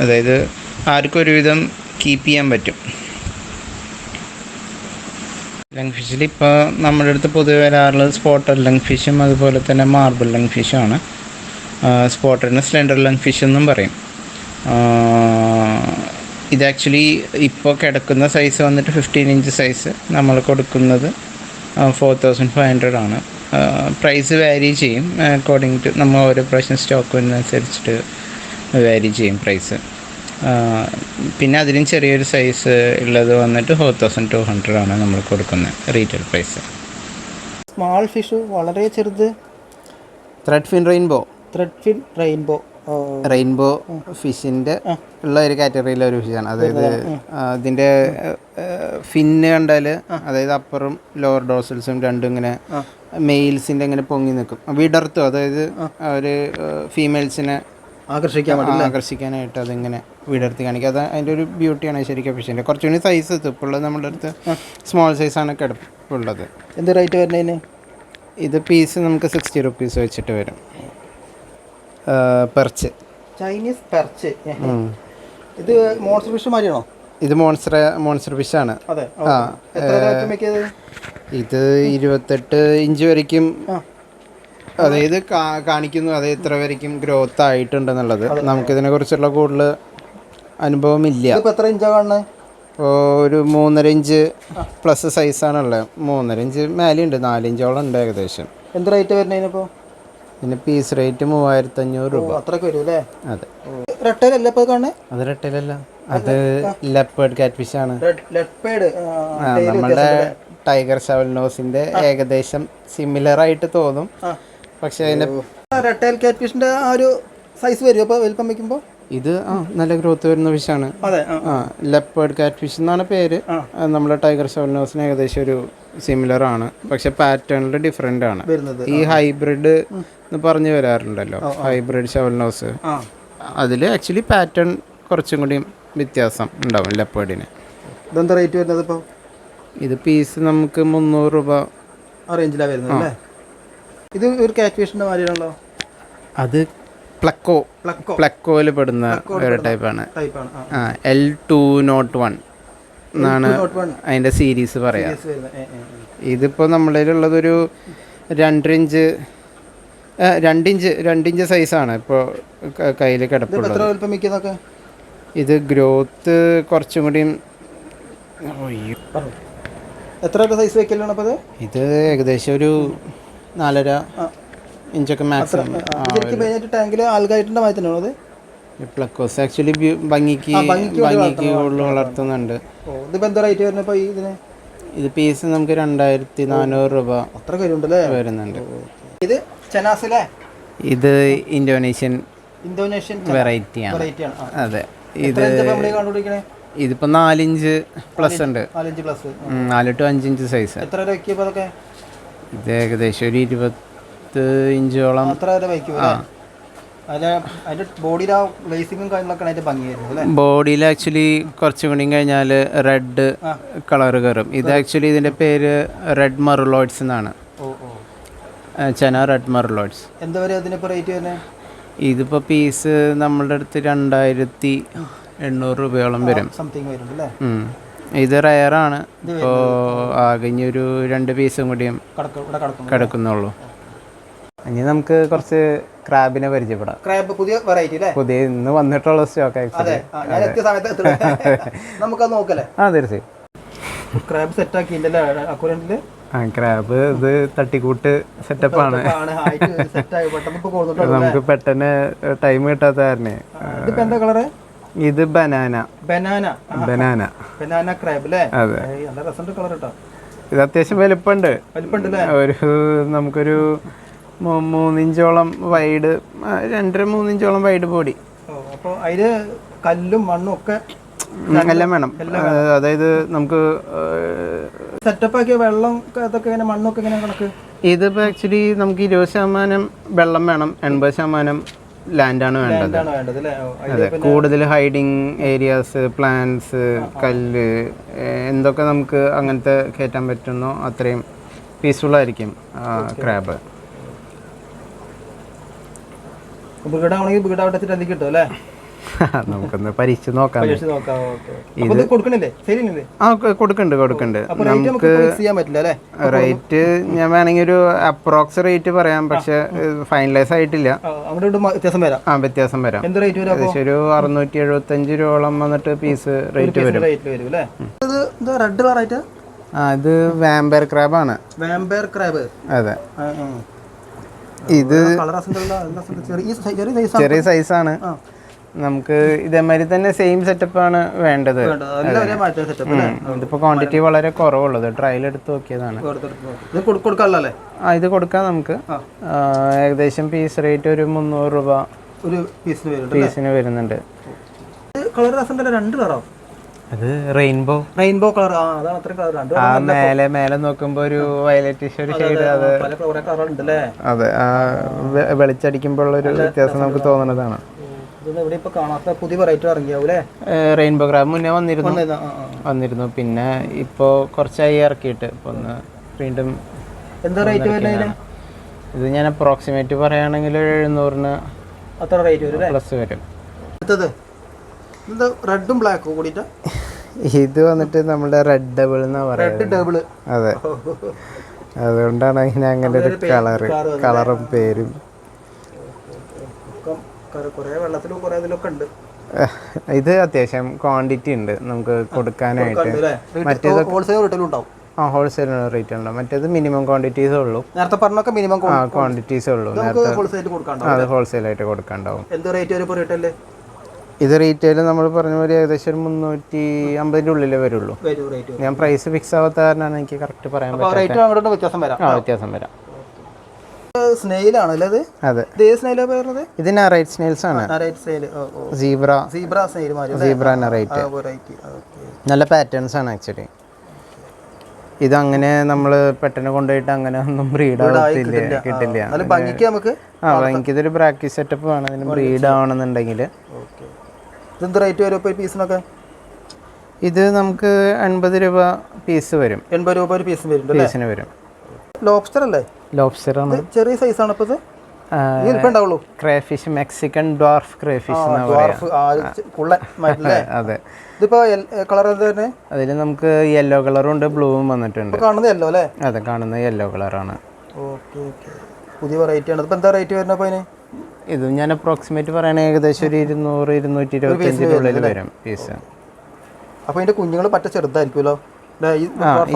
അതായത് ആർക്കും ഒരുവിധം കീപ്പ് ചെയ്യാൻ പറ്റും. ലങ് ഫിഷിൽ ഇപ്പോൾ നമ്മുടെ അടുത്ത് പൊതുവെ വരാറുള്ളത് സ്പോട്ടഡ് ലങ് ഫിഷും അതുപോലെ തന്നെ മാർബിൾ ലങ് ഫിഷുമാണ്. സ്പോട്ടഡിന് സ്ലെൻഡർ ലങ് ഫിഷ് എന്നും പറയും. ഇത് ആക്ച്വലി ഇപ്പോൾ കിടക്കുന്ന സൈസ് വന്നിട്ട് 15 ഇഞ്ച് സൈസ്. നമ്മൾ കൊടുക്കുന്നത് 4,500 ആണ്. പ്രൈസ് വാരി ചെയ്യും അക്കോർഡിംഗ് ടു നമ്മൾ ഓരോ പ്രാവശ്യം സ്റ്റോക്ക് വരുന്നതനുസരിച്ചിട്ട് വാരി ചെയ്യും പ്രൈസ്. പിന്നെ അതിലും ചെറിയൊരു സൈസ് ഉള്ളത് വന്നിട്ട് 4,200 ആണ് നമ്മൾ കൊടുക്കുന്നത് റീറ്റെയിൽ പ്രൈസ്. സ്മാൾ ഫിഷ് വളരെ ചെറുത്. ത്രെഡ് ഫിൻ റെയിൻബോ ഫിഷിൻ്റെ ഉള്ള ഒരു കാറ്റഗറിയിലെ ഒരു ഫിഷാണ്. അതായത് ഇതിൻ്റെ ഫിന്ന് കണ്ടാൽ, അതായത് അപ്പറും ലോവർ ഡോസൽസും രണ്ടും ഇങ്ങനെ മെയിൽസിൻ്റെ ഇങ്ങനെ പൊങ്ങി നിൽക്കും, വിടർത്തും. അതായത് ഒരു ഫീമെയിൽസിനെ ആകർഷിക്കാനായിട്ട് അതിങ്ങനെ വിടർത്തി കാണിക്കും. അത് അതിൻ്റെ ഒരു ബ്യൂട്ടിയാണ് ശരിക്കും ഫിഷിൻ്റെ. കുറച്ചുകൂടി സൈസ് തുപ്പുള്ളത് നമ്മുടെ അടുത്ത് സ്മോൾ സൈസാണ് കിടപ്പുള്ളത്. എന്ത് റേറ്റ് വരുന്നതിന്? ഇത് പീസ് നമുക്ക് 60 റുപ്പീസ് വെച്ചിട്ട് വരും. Perch, Chinese perch. ഇത് മോൺസ്റ്റർ ഫിഷ് മാതിരിയാണോ? ഇത് മോൺസ്റ്റർ ഫിഷാണ്. ഇത് 28 ഇഞ്ച് വരയ്ക്കും അതായത് കാണിക്കുന്നു അത് എത്ര വരയ്ക്കും ഗ്രോത്ത് ആയിട്ടുണ്ടെന്നുള്ളത്. നമുക്കിതിനെ കുറിച്ചുള്ള കൂടുതൽ അനുഭവമില്ല. ഇപ്പോൾ എത്ര ഇഞ്ചാണ് കാണുന്നത്? ഇപ്പോൾ ഒരു 3.5 ഇഞ്ച് പ്ലസ് സൈസാണുള്ളത്. 3.5 ഇഞ്ച് മേലെയുണ്ട്, 4 ഇഞ്ചോളം ഉണ്ട് ഏകദേശം. എന്ത് റേറ്റ് വരുന്നതിനിപ്പോൾ? പിന്നെ പീസ് റേറ്റ് 3500 രൂപ. അത്രയ്ക്ക് വരും അല്ലേ? അതെ. റെട്ടയിലല്ലേ ഇപ്പോൾ കാണുന്നത്? അത് റെട്ടയിലല്ല, അത് ലെപ്പേർഡ് കാറ്റ് ഫിഷ് ആണ്. ലെപ്പേർഡ് നമ്മളുടെ ടൈഗർ ഷവൽനോസിന്റെ ഏകദേശം സിമിലർ ആയിട്ട് തോന്നും, പക്ഷെ അതിന്റെ റെട്ടൈൽ കാറ്റ് ഫിഷിന്റെ ആ ഒരു സൈസ് വരും അപ്പോൾ വലിപ്പം വയ്ക്കുമ്പോൾ. ഇത് നല്ല ഗ്രോത്ത് വരുന്ന ഫിഷാണ്. ലെപ്പേർഡ് കാറ്റ് ഫിഷ് എന്നാണ് പേര്. നമ്മുടെ ടൈഗർ ഷവൽനോസിന് ഏകദേശം ഒരു സിമിലർ ആണ്, പക്ഷെ പാറ്റേണിൽ ഡിഫറെൻ്റ് ആണ്. ഈ ഹൈബ്രിഡ് എന്ന് പറഞ്ഞു വരാറുണ്ടല്ലോ, ഹൈബ്രിഡ് ഷവൽനോസ്, അതിൽ ആക്ച്വലി പാറ്റേൺ കുറച്ചും കൂടി വ്യത്യാസം ഉണ്ടാവും ലെപ്പേർഡിന്. ഇതെന്താ റേറ്റ് വരുന്നത് ഇപ്പോൾ? ഇത് പീസ് നമുക്ക് 300 രൂപ ആ റേഞ്ചിലാണ് വരുന്നത് അല്ലേ? ഇത് ഒരു കാറ്റ് ഫിഷിൻ്റെ മാതിരിയാണല്ലോ. അത് പ്ലക്കോയിൽ പെടുന്ന ഒരു ടൈപ്പാണ്. L201 എന്നാണ് അതിൻ്റെ സീരീസ് പറയാം. ഇതിപ്പോൾ നമ്മളിലുള്ളതൊരു 2 ഇഞ്ച് സൈസാണ് ഇപ്പോൾ കയ്യിൽ കിടപ്പുള്ളത്. ഇത് ഗ്രോത്ത് കുറച്ചും കൂടി എത്ര സൈസ് വെക്കലാണ് അപ്പോൾ? ഇത് ഏകദേശം ഒരു 4.5 ഇഞ്ചൊക്കെ മാക്സിമം. ടാങ്കിൽ ആൽഗൈറ്റിൻ്റെ മാതിരി തന്നെയാണോ അത്? പ്ലക്കോസ് ആക്ച്വലി ഭംഗിക്ക് കൂടുതൽ വളർത്തുന്നുണ്ട്. ഇതിപ്പോൾ എന്താ റേറ്റ് വരുന്നത് ഇപ്പോൾ ഇതിന്? ഇത് പീസ് നമുക്ക് 2400 രൂപ അത്ര വരുന്നുണ്ടല്ലേ വരുന്നുണ്ട്. ഇത് ചനാസിലെ ഇത് ഇന്തോനേഷ്യൻ വെറൈറ്റിയാണ്. അതെ. ഇതിപ്പോ 4 ഇഞ്ച് പ്ലസ് ഉണ്ട്, 4 to 5 ഇഞ്ച് സൈസ്. ഇത് ഏകദേശം ഒരു 20 ഇഞ്ചോളം. ബോഡിയിൽ ആക്ച്വലി കുറച്ചും കൂടി കഴിഞ്ഞാൽ റെഡ് കളർ കയറും. ഇത് ആക്ച്വലി ഇതിന്റെ പേര് റെഡ് മറുലോയിഡ്സ് എന്നാണ്. ചന റെഡ് മറുലോയിഡ്സ്. എന്താ പറയുക അതിനിപ്പോൾ റേറ്റ് വരുന്നത്? ഇതിപ്പോൾ പീസ് നമ്മളുടെ അടുത്ത് 2800 രൂപയോളം വരും. ഇത് റയറാണ്. ഇപ്പോൾ ആകെ ഒരു 2 പീസും കൂടിയും കിടക്കുന്നുള്ളൂ. ഇനി നമുക്ക് കുറച്ച് ക്രാബിനെ പരിചയപ്പെടാം. ക്രാബ് പുതിയ വെറൈറ്റി അല്ലേ? പുതിയ ഇന്ന് വന്നിട്ടുള്ള സ്റ്റോക്ക് ആക്ച്വലി. നമുക്കത് നോക്കല്ലേ? തീർച്ചയായും. ക്രാബ് സെറ്റ് ആക്കിയില്ലേ അക്വേറിയത്തിൽ? ക്രാബ് ഇത് തട്ടിക്കൂട്ട് സെറ്റപ്പാണ്. നമുക്ക് പെട്ടെന്ന് ടൈം കിട്ടാത്ത കാരണേ. എന്താ കളറ്? ഇത് ബനാന ക്രാബ് അല്ലേ? അതെ. നല്ല രസമുണ്ട് കളർ കേട്ടോ. ഇത് അത്യാവശ്യം വലിപ്പമുണ്ട്. ഒരു നമുക്കൊരു 3 ഇഞ്ചോളം വൈഡ്, 2-3 ഇഞ്ചോളം വൈഡ് ബോഡി. അപ്പോൾ അതില് കല്ലും മണ്ണും ഒക്കെ എല്ലാം വേണം. അതായത് നമുക്ക് സെറ്റപ്പ് ആക്കിയ വെള്ളം അതൊക്കെ ഇങ്ങനെ മണ്ണൊക്കെ ഇങ്ങനെ കണക്ക്. ഇതിപ്പോൾ ആക്ച്വലി നമുക്ക് 20% വെള്ളം വേണം, 80% ലാൻഡാണ് വേണ്ടത്. അതെ. കൂടുതൽ ഹൈഡിങ് ഏരിയാസ്, പ്ലാന്റ്സ്, കല്ല്, എന്തൊക്കെ നമുക്ക് അങ്ങനത്തെ കയറ്റാൻ പറ്റുന്നോ അത്രയും പീസ്ഫുൾ ആയിരിക്കും ക്രാബ്. നമുക്കൊന്ന് പരീക്ഷിച്ച് നോക്കാം. കൊടുക്കുന്നുണ്ട്. നമുക്ക് റേറ്റ് ഞാൻ വേണമെങ്കിൽ ഒരു അപ്രോക്സ് റേറ്റ് പറയാം, പക്ഷെ ഫൈനലൈസ് ആയിട്ടില്ല. വ്യത്യാസം വരാം. ഏകദേശം ഒരു 675 രൂപയോളം വന്നിട്ട് പീസ് റേറ്റ് വരും. ഇത് വാമ്പയർ ക്രാബാണ്. അതെ. ഇത് ചെറിയ സൈസാണ്. നമുക്ക് ഇതേമാതിരി തന്നെ സെയിം സെറ്റപ്പാണ് വേണ്ടത്. ഇതിപ്പോ ക്വാണ്ടിറ്റി വളരെ കുറവുള്ളത്, ട്രയൽ എടുത്ത് നോക്കിയതാണ്. ഇത് കൊടുക്കാം നമുക്ക്. ഏകദേശം പീസ് റേറ്റ് ഒരു 300 രൂപ പീസിന് വരുന്നുണ്ട്. അത് റെയിൻബോ കളർ. മേലെ നോക്കുമ്പോ ഒരു വയലറ്റ് ഷെയ്ഡ്. അതെ. വെളിച്ചടിക്കുമ്പോൾ ഒരു വ്യത്യാസം നമുക്ക് തോന്നുന്നതാണ്. റെയിൻബോ ക്രാബ് മുന്നേ വന്നിരുന്നു. പിന്നെ ഇപ്പോ കുറച്ചായി ഇറക്കിയിട്ട് ഇപ്പൊ ഒന്ന് വീണ്ടും. എന്താ റേറ്റ് വരുന്നത്? ഇത് ഞാൻ അപ്രോക്സിമേറ്റ് പറയുകയാണെങ്കിൽ 700-ന് പ്ലസ് വരും. റെഡും ബ്ലാക്കും കൂടിയിട്ട് ഇത് വന്നിട്ട് നമ്മുടെ റെഡ് ഡബിൾ എന്നാ പറയുന്നത്. ഡബിൾ. അതെ. അതുകൊണ്ടാണ് അതിന് അങ്ങനെ ഒരു കളറും പേരും. ഇത് അത്യാവശ്യം ക്വാണ്ടിറ്റി ഉണ്ട് നമുക്ക് കൊടുക്കാനായിട്ട്. മറ്റേത് ഹോൾസെയിൽ റേറ്റ് ഉണ്ടാവും. മറ്റേത് മിനിമം ക്വാണ്ടിറ്റീസേ ഉള്ളൂ. നേരത്തെ പറഞ്ഞൊക്കെ മിനിമം ക്വാണ്ടിറ്റീസേ ഉള്ളൂ. നേരത്തെ അത് ഹോൾസെയിലായിട്ട് കൊടുക്കാണ്ടാവും. ഇത് റീറ്റെയിൽ നമ്മൾ പറഞ്ഞ പോലെ ഏകദേശം 350 ഉള്ളിലേ വരുള്ളൂ. ഞാൻ പ്രൈസ് ഫിക്സ് ആവാത്ത കാരണമാണ് എനിക്ക് കറക്റ്റ് പറയാൻ പറ്റും. വ്യത്യാസം വരാം. സ്നെയിലാണല്ലേ ഇത്? അതെ, ഇത് നറൈറ്റ് സ്നെയിൽസ് ആണ്. സീബ്ര നറൈറ്റ് നല്ല പാറ്റേൺസ് ആണ് ആക്ച്വലി. ഇതങ്ങനെ നമ്മൾ പെട്ടെന്ന് കൊണ്ടുപോയിട്ട് അങ്ങനെ ഒന്നും ബ്രീഡ് ആവത്തില്ല, കിട്ടില്ല. ഭംഗിക്ക് ഇതൊരു പ്രാക്ടീസ് സെറ്റപ്പ് വേണം ഇതിന് ബ്രീഡ് ആവണമെന്നുണ്ടെങ്കിൽ. ഇത് നമുക്ക് 80 രൂപ പീസ് വരും. 80 രൂപ ഒരു പീസിന് വരും. ലോബ്സ്റ്റർ അല്ലേ? ലോബ്സ്റ്റർ ആണ്. ചെറിയ സൈസാണ് ഇപ്പോൾ ഇത്. Crayfish, Mexican dwarf crayfish. അതെ. അതിൽ നമുക്ക് യെല്ലോ കളറും ഉണ്ട്, ബ്ലൂവും വന്നിട്ടുണ്ട്. അതെ, കാണുന്നത് യെല്ലോ കളറാണ്. പുതിയ വെറൈറ്റി ആണ്. എന്താ റേറ്റ് വരുന്നത്? ഇത് ഞാൻ അപ്രോക്സിമേറ്റ് പറയണേ ഏകദേശം ഒരു 200-225 ഉള്ളിൽ വരും പീസ്. അപ്പോൾ ഇതിന്റെ കുഞ്ഞുങ്ങൾ പറ്റ ചെറുതായിരിക്കുമല്ലോ.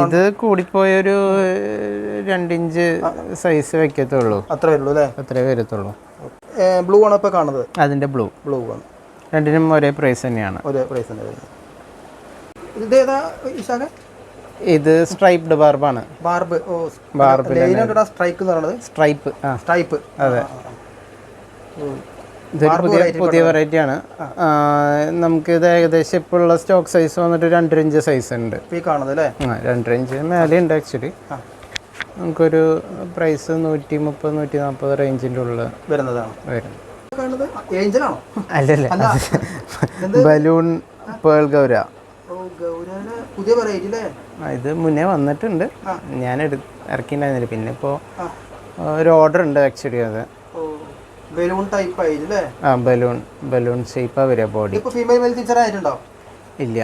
ഇത് കൂടിപ്പോയൊരു 2 ഇഞ്ച് സൈസ് വെക്കത്തുള്ളൂ. അത്രേ വരത്തുള്ളൂ. ബ്ലൂ ആണ് ഇപ്പോൾ കാണുന്നത്. അതിന്റെ ബ്ലൂ ആണ്. രണ്ടിനും ഒരേ പ്രൈസ് തന്നെയാണ്. ഇത് സ്ട്രൈപ്ഡ് ബാർബാണ്. സ്ട്രൈപ്പ്. അതെ, ഇതൊരു പുതിയ വെറൈറ്റി ആണ്. നമുക്ക് ഇത് ഏകദേശം ഇപ്പോൾ ഉള്ള സ്റ്റോക്ക് സൈസ് വന്നിട്ട് 2.5 ഇഞ്ച് സൈസ് ഉണ്ട്. 2.5 ഇഞ്ച് മേലെ ഉണ്ട് ആക്ച്വലി. നമുക്കൊരു പ്രൈസ് 130-140 റേഞ്ചിൻ്റെ ഉള്ളിൽ വരുന്നതാണ്. അല്ലല്ല, ബലൂൺ പേൾ ഗൗര. ഇത് മുന്നേ വന്നിട്ടുണ്ട്, ഞാൻ ഇറക്കിണ്ടായിരുന്നില്ല. പിന്നെ ഇപ്പോൾ ഒരു ഓർഡർ ഉണ്ട് ആക്ച്വലി. അത് ബലൂൺ ഷേപ്പാ വരിക ബോഡി. ഇല്ല.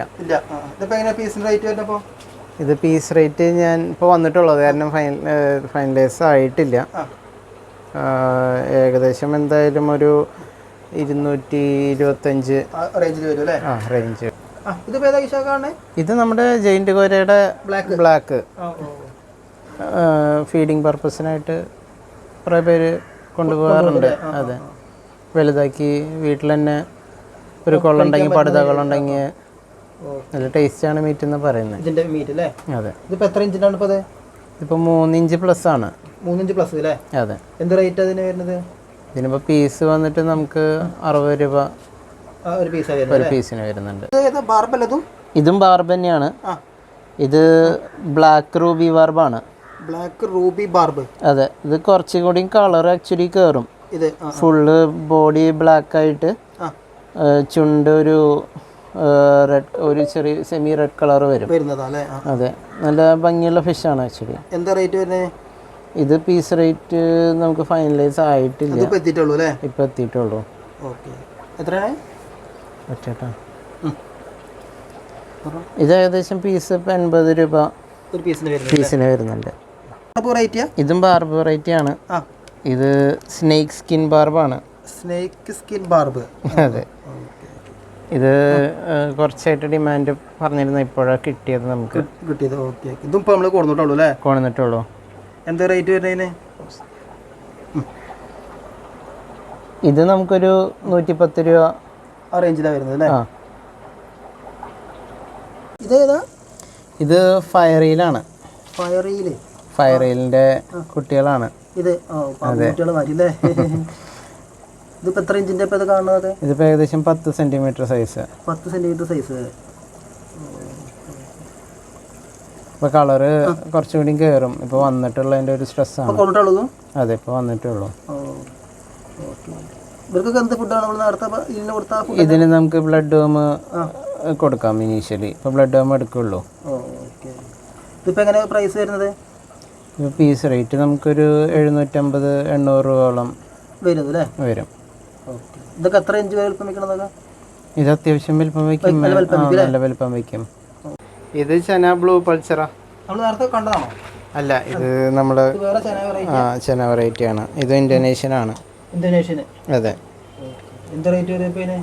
ഇത് പീസ് റേറ്റ് ഞാൻ ഇപ്പോൾ വന്നിട്ടുള്ളത് കാരണം ഫൈനലൈസ് ആയിട്ടില്ല. ഏകദേശം എന്തായാലും ഒരു 225 റേഞ്ച്. ഇത് നമ്മുടെ ജയിന്റ് കോരയുടെ ബ്ലാക്ക് ഫീഡിങ് പർപ്പസിനായിട്ട് കുറേ പേര് കൊണ്ടുപോകാറുണ്ട്. അതെ, വലുതാക്കി വീട്ടിൽ തന്നെ ഒരു കൊള്ളുണ്ടെങ്കിൽ പടുതകളുണ്ടെങ്കിൽ നല്ല ടേസ്റ്റാണ് മീറ്റ് എന്ന് പറയുന്നത്. അതെ. ഇതിപ്പോൾ 3 ഇഞ്ച് പ്ലസ് ആണ്. 3 ഇഞ്ച് പ്ലസ് അല്ലേ? അതെ. എന്ത് റേറ്റ് അതിന് വരുന്നത്? ഇതിനിപ്പോൾ പീസ് വന്നിട്ട് നമുക്ക് 60 രൂപ ഒരു പീസിന് വരുന്നുണ്ട്. ഇതും ബാർബ് തന്നെയാണ്. ഇത് ബ്ലാക്ക് റൂബി ബാർബാണ്. അതെ, ഇത് കുറച്ചും കൂടി കളർ ആക്ച്വലി കയറും. ഫുള്ള് ബോഡി ബ്ലാക്ക് ആയിട്ട് ചുണ്ട് ഒരു ചെറിയ സെമി റെഡ് കളർ വരും. അതെ, നല്ല ഭംഗിയുള്ള ഫിഷാണ് ആക്ച്വലി. എന്താ റേറ്റ് വരുന്നത്? ഇത് പീസ് റേറ്റ് നമുക്ക് ഫൈനലൈസ് ആയിട്ടില്ല, ഇപ്പൊ എത്തിയിട്ടുള്ളൂ. ഇത് ഏകദേശം പീസ് 80 രൂപ പീസിന് വരുന്നുണ്ട്. ഇതും ബാർബ് വെറൈറ്റി ആണ്. ഇത് സ്നേക്ക് സ്കിൻ ബാർബാണ്. അതെ, ഇത് കുറച്ചായിട്ട് ഡിമാൻഡ് പറഞ്ഞിരുന്ന ഇപ്പോഴാണ് കിട്ടിയത്. നമുക്ക് കൊണ്ടുവന്നിട്ടുള്ളൂ. എന്താ റേറ്റ് വരുന്നതിന്? ഇത് നമുക്കൊരു 110 രൂപ ആ റേഞ്ചിലാണ് വരുന്നത്. ഇത് ഫയറീലാണ്. ഫയറീലിന്റെ കുട്ടികളാണ്. ഇതിപ്പോ ഏകദേശം 10 സെന്റിമീറ്റർ സൈസ്. ഇപ്പൊ കളറ് കുറച്ചുകൂടി കയറും. ഇപ്പൊ വന്നിട്ടുള്ളതിന്റെ ഒരു സ്ട്രെസ് ആണ്. അതെ, ഇപ്പൊ വന്നിട്ടുള്ളൂ. ഇതിന് നമുക്ക് ബ്ലഡ് ഡോം കൊടുക്കാം ഇനീഷ്യലി. ഇപ്പൊ ബ്ലഡ് ഡോം എടുക്കുള്ളൂ. പീസ് റേറ്റ് നമുക്കൊരു 750-800 രൂപയോളം വരും. ഇത് അത്യാവശ്യം വലിപ്പം വയ്ക്കും, നല്ല വലിപ്പം വയ്ക്കും. ഇത് ചന ബ്ലൂ പൾച്ചറ. അല്ല ഇത് നമ്മൾ ചെന വെറൈറ്റി ആണ്. ഇത് ഇന്തോനേഷ്യൻ ആണ്. ഇന്തോനേഷ്യന് അതെ. എന്ത് റേറ്റ് വരും പിന്നെ?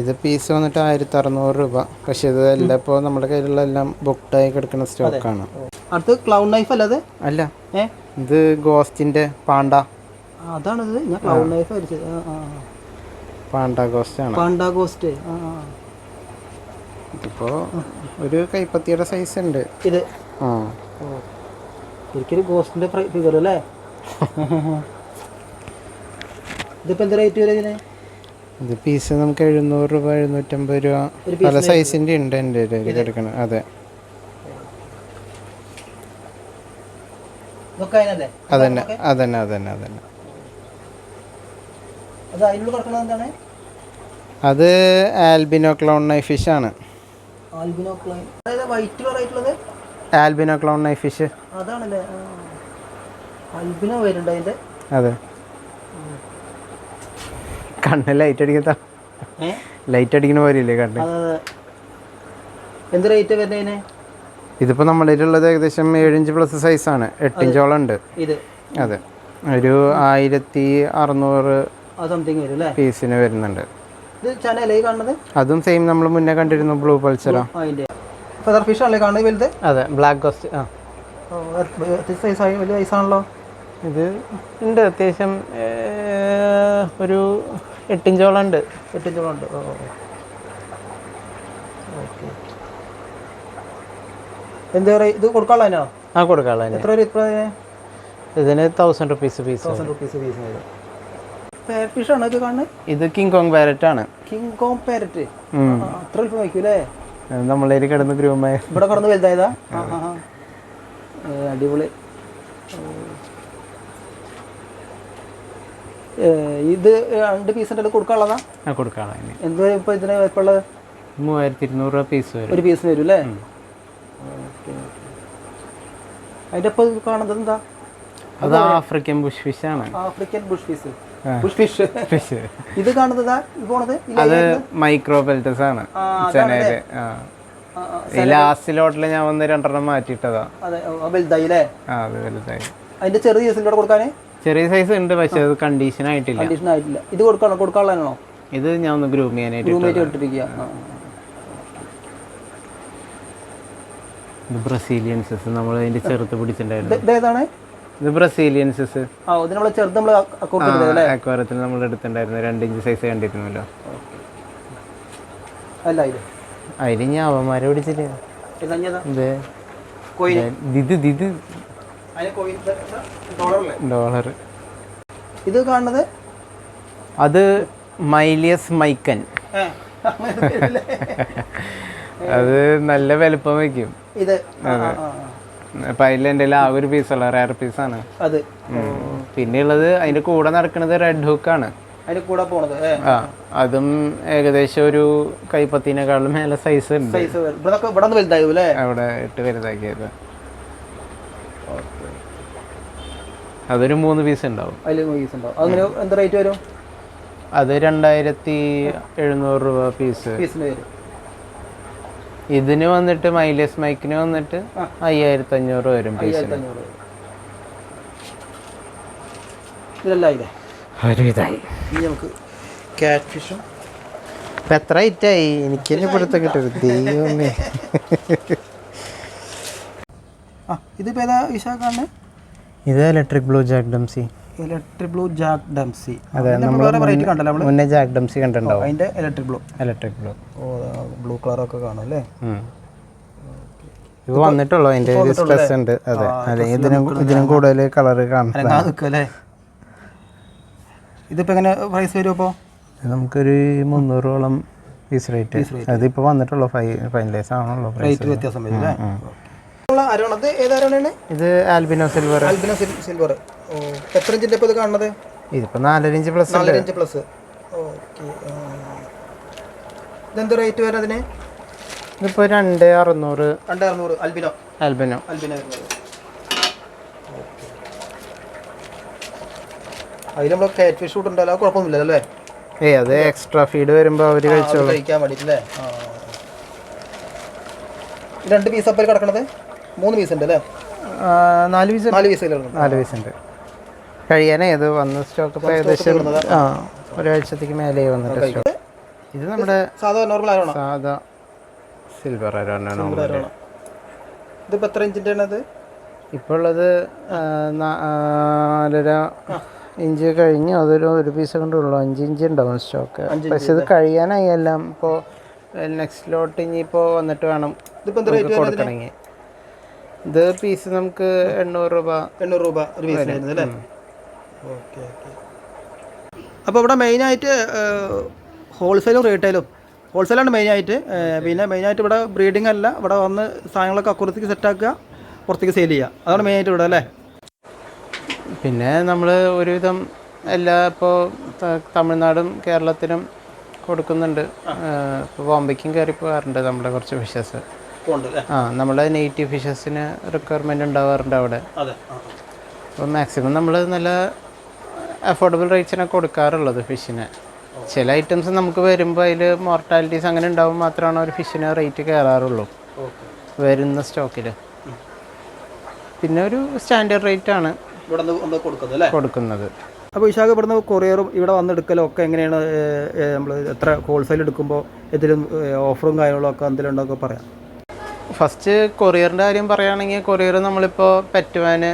ഇത് പീസ് വന്നിട്ട് 1600 രൂപ. പക്ഷെ ഇത് എല്ലാം ഇപ്പോൾ നമ്മുടെ കയ്യിലുള്ള എല്ലാം ബുക്ക്ഡായി കിടക്കുന്ന സ്റ്റോക്കാണ്. അടുത്ത് ക്ലൗഡ് നൈഫ് അല്ല അത്? അല്ല, ഇത് ഗോസ്റ്റിന്റെ പാണ്ട. അതാണ് ഇത്. ഞാൻ ക്ലൗഡ് നൈഫ് അടിച്ചത്. പാണ്ട ഗോസ്റ്റ് ആണ്. Panda ghost. ഇതിപ്പോ ഒരു കൈപ്പത്തിയുടെ സൈസ് ഉണ്ട് ഇത്. ഒരിക്കലും ഗോസ്റ്റിന്റെ ഫിഗർ അല്ലേ? ഇതിപ്പോ എന്ത് റേറ്റ് വരും ഇതിന്? ഇത് പീസ് നമുക്ക് 700 രൂപ, 750 രൂപ, പല സൈസിന്റെ ഉണ്ട് എൻ്റെ കിടക്കണം. അതെ, അതന്നെ അതന്നെ അതന്നെ അതന്നെ. അത് ആൽബിനോ ക്ലൗൺ നൈഫ് ഫിഷ് ആണ്. Albino clown knife fish. അതാണല്ലേ ആൽബിനോ വരുന്നുണ്ട് അതിന്റെ. അതെ, കണ്ണ് ലൈറ്റ് അടിക്കുന്ന പോലെയില്ലേ കണ്ണ്. എന്ത് റേറ്റ് വരുന്നതിന്? ഇതിപ്പോൾ നമ്മളിലുള്ളത് ഏകദേശം 7 ഇഞ്ച് പ്ലസ് സൈസാണ്. 8 ഇഞ്ചോളം ഉണ്ട് ഇത്. അതെ, ഒരു 1600 പീസിന് വരുന്നുണ്ട്. അതും സെയിം നമ്മൾ മുന്നേ കണ്ടിരുന്നു, ബ്ലൂ പൾച്ചറോ. ഫിഷ് ആണല്ലേ കാണുന്നത് വലുത്? അതെ, ബ്ലാക്ക് ഗോസ്റ്റ്. സൈസാണല്ലോ ഇത്. ഉണ്ട് അത്യാവശ്യം ഒരു 8 ഇഞ്ചോളം ഉണ്ട്. 8 ഇഞ്ചോളം ഉണ്ട്. ഓക്കെ. എന്ത് ഇത് കൊടുക്കാനുള്ളതിനോ? കൊടുക്കാനുള്ളതിന്. എത്ര രൂപ ഇതിന് 1000 rupees piece. 1000 rupees piece. Parrot fish ആണ് ഇത് കാണുന്നത്? ഇത് കിങ് കോങ് പാരറ്റ് ആണ്. King Kong parrot. അത്ര എളുപ്പം വയ്ക്കൂലേ? നമ്മളേര് കിടന്ന് ഗ്രൂമായി ഇവിടെ കടന്ന് വലുതായതാ. അടിപൊളി. ഇത് 2 പീസ് ഉണ്ടല്ലോ, കൊടുക്കാനുള്ളതാ? കൊടുക്കാനുള്ളതിന്. എന്ത് ഇപ്പൊ ഇതിന് ഇപ്പോൾ ഉള്ളത്? 3200 രൂപ പീസ് വരും. ഒരു പീസിന് വരും അല്ലേ? അതിന്റെ ഒപ്പം കാണുന്നത് എന്താ? അത് ആഫ്രിക്കൻ ബുഷ് ഫിഷ് ആണ്. African Bush fish. Bush fish. ഇത് കാണുന്നതാ പോണത്? അത് മൈക്രോ പെൽറ്റസ് ആണ്. ചെനയില് ഈ ലാസ്റ്റ് ലോട്ടില് ഞാൻ വന്ന് 2 മാറ്റിയിട്ടതാ. വലുതായി അല്ലേ? അത് വലുതായി. അതിന്റെ ചെറിയ സൈസിലൂടെ കൊടുക്കാന്? ചെറിയ സൈസ് ഉണ്ട്, പക്ഷെ അത് കണ്ടീഷൻ ആയിട്ടില്ല. ഇത് കൊടുക്കാനുള്ളതാണോ? ഇത് ഞാൻ ഒന്ന് ഗ്രൂം ചെയ്യാനായിട്ട് ഇട്ടിരിക്കുക. ഇത് ബ്രസീലിയൻസസ് നമ്മൾ അതിന്റെ ചെറുത്ത് പിടിച്ചിട്ടുണ്ടായിരുന്നു. ഏതാണ് ഇത്? ബ്രസീലിയൻസസ്. അക്വാറിയത്തിൽ നമ്മൾ എടുത്തിട്ടുണ്ടായിരുന്നു. 2 ഇഞ്ച് സൈസ് കണ്ടിരുന്നല്ലോ. അതിൽ ഞാൻ അവന്മാരെ പിടിച്ചില്ല. ഡോളർ. ഇത് കാണുന്നത് അത് മൈലിയസ് മൈക്കൻ. അത് നല്ല വലുപ്പം വയ്ക്കും. ഇത് അപ്പൊ അതിൽ എൻ്റെ ആ ഒരു പീസുള്ള റയർ പീസാണ് അത്. പിന്നെ ഉള്ളത് അതിന്റെ കൂടെ നടക്കുന്നത് റെഡ് ഹുക്കാണ്. അതിന്റെ കൂടെ പോണത് അതും ഏകദേശം ഒരു കൈപ്പത്തിനേക്കാളും മേലെ സൈസ് ഉണ്ട്. അവിടെ ഇട്ട് വലുതാക്കിയത്. അതൊരു 3 പീസ് ഉണ്ടാവും. എന്ത് റേറ്റ് വരും? അത് 2700 രൂപ പീസ്. ഇതിന് വന്നിട്ട് മൈലിയസ് മൈക്കിന് വന്നിട്ട് 5500 വരും പീസിന്. ഇപ്പം എത്ര ഐറ്റായി എനിക്ക് തന്നെ പിടുത്തം കിട്ടരുത് ദൈവമേ. ഇത് electric blue Jack Dempsey. Electric blue Jack Dempsey. അതെ, നമ്മൾ മുന്നേ ജാക്ക് ഡംസി കണ്ടിട്ടുണ്ടാവും. അതിന്റെ ഇലക്ട്രിക് ബ്ലൂ. ബ്ലൂ കളറൊക്കെ കാണും അല്ലേ? ഇത് വന്നിട്ടുള്ളൂ, അതിന്റെ സ്ട്രെസ് ഉണ്ട്. അതെ അതെ, ഇതിനും കൂടുതൽ കളറ് കാണാം. ഇതിപ്പോ എങ്ങനെ പ്രൈസ് വരും? അപ്പോൾ നമുക്കൊരു 300ഓളം പീസ് റേറ്റ്. അതിപ്പോൾ വന്നിട്ടുള്ളൂ, ഫൈനലൈസ് ആണല്ലോ. റേറ്റ് വ്യത്യാസം വരും അല്ലേ? ഇത് ആൽബിനോ സിൽവർ. Albino silver. എത്ര ഇഞ്ചിന്റെ ഇപ്പോൾ ഇത് കാണുന്നത്? ഇതിപ്പോ 4 inch plus. 4 inch plus. Okay. ഇതെന്ത് റേറ്റ് വരും അതിന്? ഇതിപ്പോ 2600. ആൽബിനോ. അതിൽ നമ്മൾ കാറ്റ് ഫിഷ് ഷൂട്ട് ഉണ്ടല്ലോ, കുഴപ്പമൊന്നുമില്ല അല്ലേ? അത് എക്സ്ട്രാ ഫീഡ് വരുമ്പോൾ അവർ കഴിക്കാൻ വേണ്ടിയിട്ടല്ലേ? 2 പീസ് അപ്പോൾ കിടക്കണത്? 3 പീസ് ഉണ്ട് അല്ലേ? 4 പീസ് 4 പീസ് 4 പീസ് ഉണ്ട്. കഴിയാനായി അത് വന്ന സ്റ്റോക്ക് ഇപ്പോൾ ഏകദേശം ഒരാഴ്ചത്തേക്ക് മേലെ വന്നിട്ട് സ്റ്റോക്ക്. ഇത് നമ്മുടെ സാധാ നോർമൽ ആണോ? സാധാ സിൽവർ അയറാണ്. ഇതിപ്പോൾ എത്ര ഇഞ്ചിൻ്റെ ആണ് അത്? ഇപ്പോൾ ഉള്ളത് 4.5 ഇഞ്ച് കഴിഞ്ഞ് ഒരു പീസ് കൊണ്ടുള്ളൂ. 5 ഇഞ്ച് ഉണ്ടാവും സ്റ്റോക്ക്. പക്ഷെ ഇത് കഴിയാനായി എല്ലാം. ഇപ്പോൾ നെക്സ്റ്റ് ലോട്ട് ഇനിയിപ്പോൾ വന്നിട്ട് വേണം കൊടുക്കണമെങ്കിൽ. ഇത് പീസ് നമുക്ക് 800 രൂപ ഒരു പീസ് അല്ലേ? Okay okay. അപ്പോൾ ഇവിടെ മെയിനായിട്ട് ഹോൾസെയിലും റീറ്റെയിലും. ഹോൾസെയിലാണ് മെയിനായിട്ട്. പിന്നെ മെയിനായിട്ട് ഇവിടെ ബ്രീഡിംഗ് അല്ല, ഇവിടെ വന്ന് സാധനങ്ങളൊക്കെ അക്കുറത്തേക്ക് സെറ്റാക്കുക, പുറത്തേക്ക് സെയിൽ ചെയ്യുക. അതാണ് മെയിനായിട്ട് ഇവിടെ അല്ലേ? പിന്നെ നമ്മൾ ഒരുവിധം എല്ലാ ഇപ്പോൾ തമിഴ്നാടും കേരളത്തിനും കൊടുക്കുന്നുണ്ട്. ഇപ്പോൾ ബോംബെക്കും കയറി പോകാറുണ്ട് നമ്മുടെ കുറച്ച് ഫിഷസ്. നമ്മളെ നേറ്റീവ് ഫിഷസിന് റിക്വയർമെൻറ്റ് ഉണ്ടാവാറുണ്ട് അവിടെ. അപ്പോൾ മാക്സിമം നമ്മൾ നല്ല അഫോർഡബിൾ റേറ്റ്സിനൊക്കെ കൊടുക്കാറുള്ളത് ഫിഷിന്. ചില ഐറ്റംസ് നമുക്ക് വരുമ്പോൾ അതിൽ മോർട്ടാലിറ്റീസ് അങ്ങനെ ഉണ്ടാവും മാത്രമാണ് ഒരു ഫിഷിന് റേറ്റ് കയറാറുള്ളൂ വരുന്ന സ്റ്റോക്കിൽ. പിന്നെ ഒരു സ്റ്റാൻഡേർഡ് റേറ്റ് ആണ് കൊടുക്കുന്നത്. അപ്പോൾ വിശാഖ ഇവിടുന്ന് കൊറിയറും ഇവിടെ വന്നെടുക്കലും ഒക്കെ എങ്ങനെയാണ്? നമ്മൾ എത്ര ഹോൾസെയിൽ എടുക്കുമ്പോൾ എന്തെങ്കിലും ഓഫറും കാര്യങ്ങളൊക്കെ എന്തെങ്കിലും ഉണ്ടോ പറയാം. ഫസ്റ്റ് കൊറിയറിൻ്റെ കാര്യം പറയുകയാണെങ്കിൽ കൊറിയർ നമ്മളിപ്പോൾ പെറ്റ് വാന്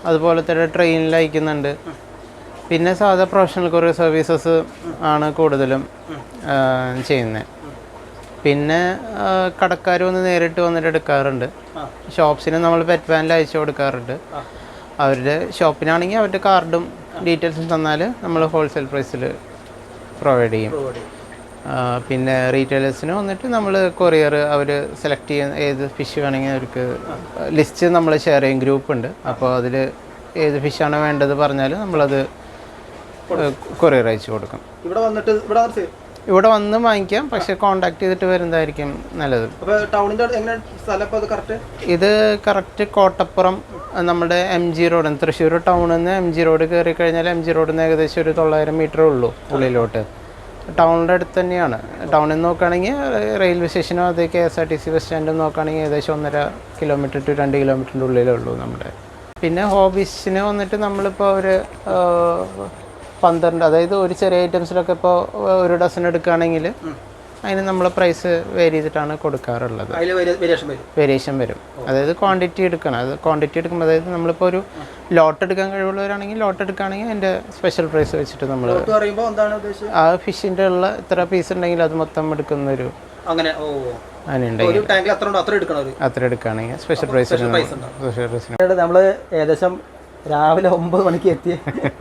അതുപോലെ തന്നെ ട്രെയിനിൽ അയക്കുന്നുണ്ട്. പിന്നെ സാധാ പ്രൊഫഷണൽ കൊറിയർ സർവീസസ് ആണ് കൂടുതലും ചെയ്യുന്നത്. പിന്നെ കടക്കാർ വന്ന് നേരിട്ട് വന്നിട്ട് എടുക്കാറുണ്ട്. ഷോപ്സിന് നമ്മൾ പെറ്റ് വാനിൽ അയച്ചു കൊടുക്കാറുണ്ട്. അവരുടെ ഷോപ്പിനാണെങ്കിൽ അവരുടെ കാർഡും ഡീറ്റെയിൽസും തന്നാൽ നമ്മൾ ഹോൾസെയിൽ പ്രൈസിൽ പ്രൊവൈഡ് ചെയ്യും. പിന്നെ റീറ്റെയിലേഴ്സിന് വന്നിട്ട് നമ്മൾ കൊറിയർ അവർ സെലക്ട് ചെയ്യുന്ന ഏത് ഫിഷ് വേണമെങ്കിൽ അവർക്ക് ലിസ്റ്റ് നമ്മൾ ഷെയർ ചെയ്യും. ഗ്രൂപ്പുണ്ട്. അപ്പോൾ അതിൽ ഏത് ഫിഷാണ് വേണ്ടത് പറഞ്ഞാൽ നമ്മളത് കൊറിയർ അയച്ചു കൊടുക്കും. ഇവിടെ വന്ന് വാങ്ങിക്കാം, പക്ഷെ കോണ്ടാക്ട് ചെയ്തിട്ട് വരുന്നതായിരിക്കും നല്ലത്. ഇത് കറക്റ്റ് കോട്ടപ്പുറം നമ്മുടെ MG റോഡ്, തൃശ്ശൂർ ടൗണിൽ നിന്ന് MG റോഡ് കയറി കഴിഞ്ഞാൽ MG റോഡിൽ നിന്ന് ഏകദേശം ഒരു 900 മീറ്ററേ ഉള്ളൂ ഉള്ളിലോട്ട്. ടൗണിൻ്റെ അടുത്ത് തന്നെയാണ്. ടൗണിൽ നിന്ന് നോക്കുകയാണെങ്കിൽ റെയിൽവേ സ്റ്റേഷനോ അത് KSRTC ബസ് സ്റ്റാൻഡും നോക്കുകയാണെങ്കിൽ ഏകദേശം 1.5 കിലോമീറ്റർ ടു 2 കിലോമീറ്ററിൻ്റെ ഉള്ളിലേ ഉള്ളൂ നമ്മുടെ. പിന്നെ ഹോബീസിന് വന്നിട്ട് നമ്മളിപ്പോൾ ഒരു 12, അതായത് ഒരു ചെറിയ ഐറ്റംസിലൊക്കെ ഇപ്പോൾ ഒരു ഡസൻ എടുക്കുകയാണെങ്കിൽ അതിന് നമ്മൾ പ്രൈസ് വേരി ചെയ്തിട്ടാണ് കൊടുക്കാറുള്ളത്. വേരിയേഷൻ വരും. അതായത് ക്വാണ്ടിറ്റി എടുക്കണം. അത് ക്വാണ്ടിറ്റി എടുക്കുമ്പോൾ അതായത് നമ്മളിപ്പോൾ ഒരു ലോട്ട് എടുക്കാൻ കഴിവുള്ളവരാണെങ്കിൽ ലോട്ട് എടുക്കുകയാണെങ്കിൽ അതിൻ്റെ സ്പെഷ്യൽ പ്രൈസ് വെച്ചിട്ട് നമ്മൾ ആ ഫിഷിൻ്റെ ഉള്ള ഇത്ര പീസ് ഉണ്ടെങ്കിൽ അത് മൊത്തം എടുക്കുന്നൊരു അങ്ങനെ അത്ര എടുക്കുകയാണെങ്കിൽ സ്പെഷ്യൽ പ്രൈസ്. നമ്മൾ ഏകദേശം രാവിലെ 9 മണിക്ക് എത്തി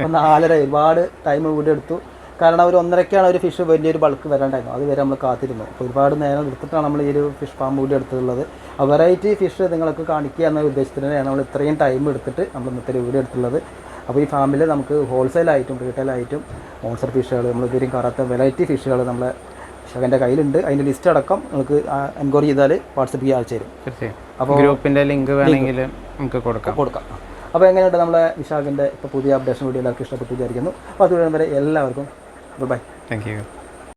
4:30 ഒരുപാട് ടൈം കൂടി എടുത്തു. കാരണം ഒരു 1:30ക്കാണ് ഒരു ഫിഷ് വലിയൊരു ബൾക്ക് വരാണ്ടായിരുന്നു. അത് വരെ നമ്മൾ കാത്തിരുന്നു. അപ്പോൾ ഒരുപാട് നേരം എടുത്തിട്ടാണ് നമ്മൾ ഈ ഒരു ഫിഷ് ഫാം കൂടി എടുത്തിട്ടുള്ളത്. ആ വെറൈറ്റി ഫിഷ് നിങ്ങൾക്ക് കാണിക്കുക എന്ന ഉദ്ദേശത്തിനാണ് നമ്മൾ ഇത്രയും ടൈം എടുത്തിട്ട് നമ്മൾ ഇന്നത്തെ വീഡിയോ എടുത്തുള്ളത്. അപ്പോൾ ഈ ഫാമിൽ നമുക്ക് ഹോൾസെയിലായിട്ടും റീറ്റെയിലായിട്ടും മോൺസ്റ്റർ ഫിഷുകൾ, നമ്മൾ ഇതുവരെയും കാണാത്ത വെറൈറ്റി ഫിഷുകൾ നമ്മളെ ഷകൻ്റെ കയ്യിലുണ്ട്. അതിൻ്റെ ലിസ്റ്റ് അടക്കം നിങ്ങൾക്ക് എൻക്വയറി ചെയ്താൽ വാട്സപ്പ് ചെയ്യാൻ അയച്ചു തരും. അപ്പോൾ ഗ്രൂപ്പിൻ്റെ ലിങ്ക് വേണമെങ്കിൽ നമുക്ക് കൊടുക്കാം. അപ്പോൾ എങ്ങനെയുണ്ട് നമ്മളെ വിശാഖിൻ്റെ ഇപ്പോൾ പുതിയ അപ്ഡേഷൻ വീഡിയോ എല്ലാവർക്കും ഇഷ്ടപ്പെട്ടു വിചാരിക്കുന്നു. അപ്പോൾ അതുവരെ വരെ എല്ലാവർക്കും ബൈ. Thank you.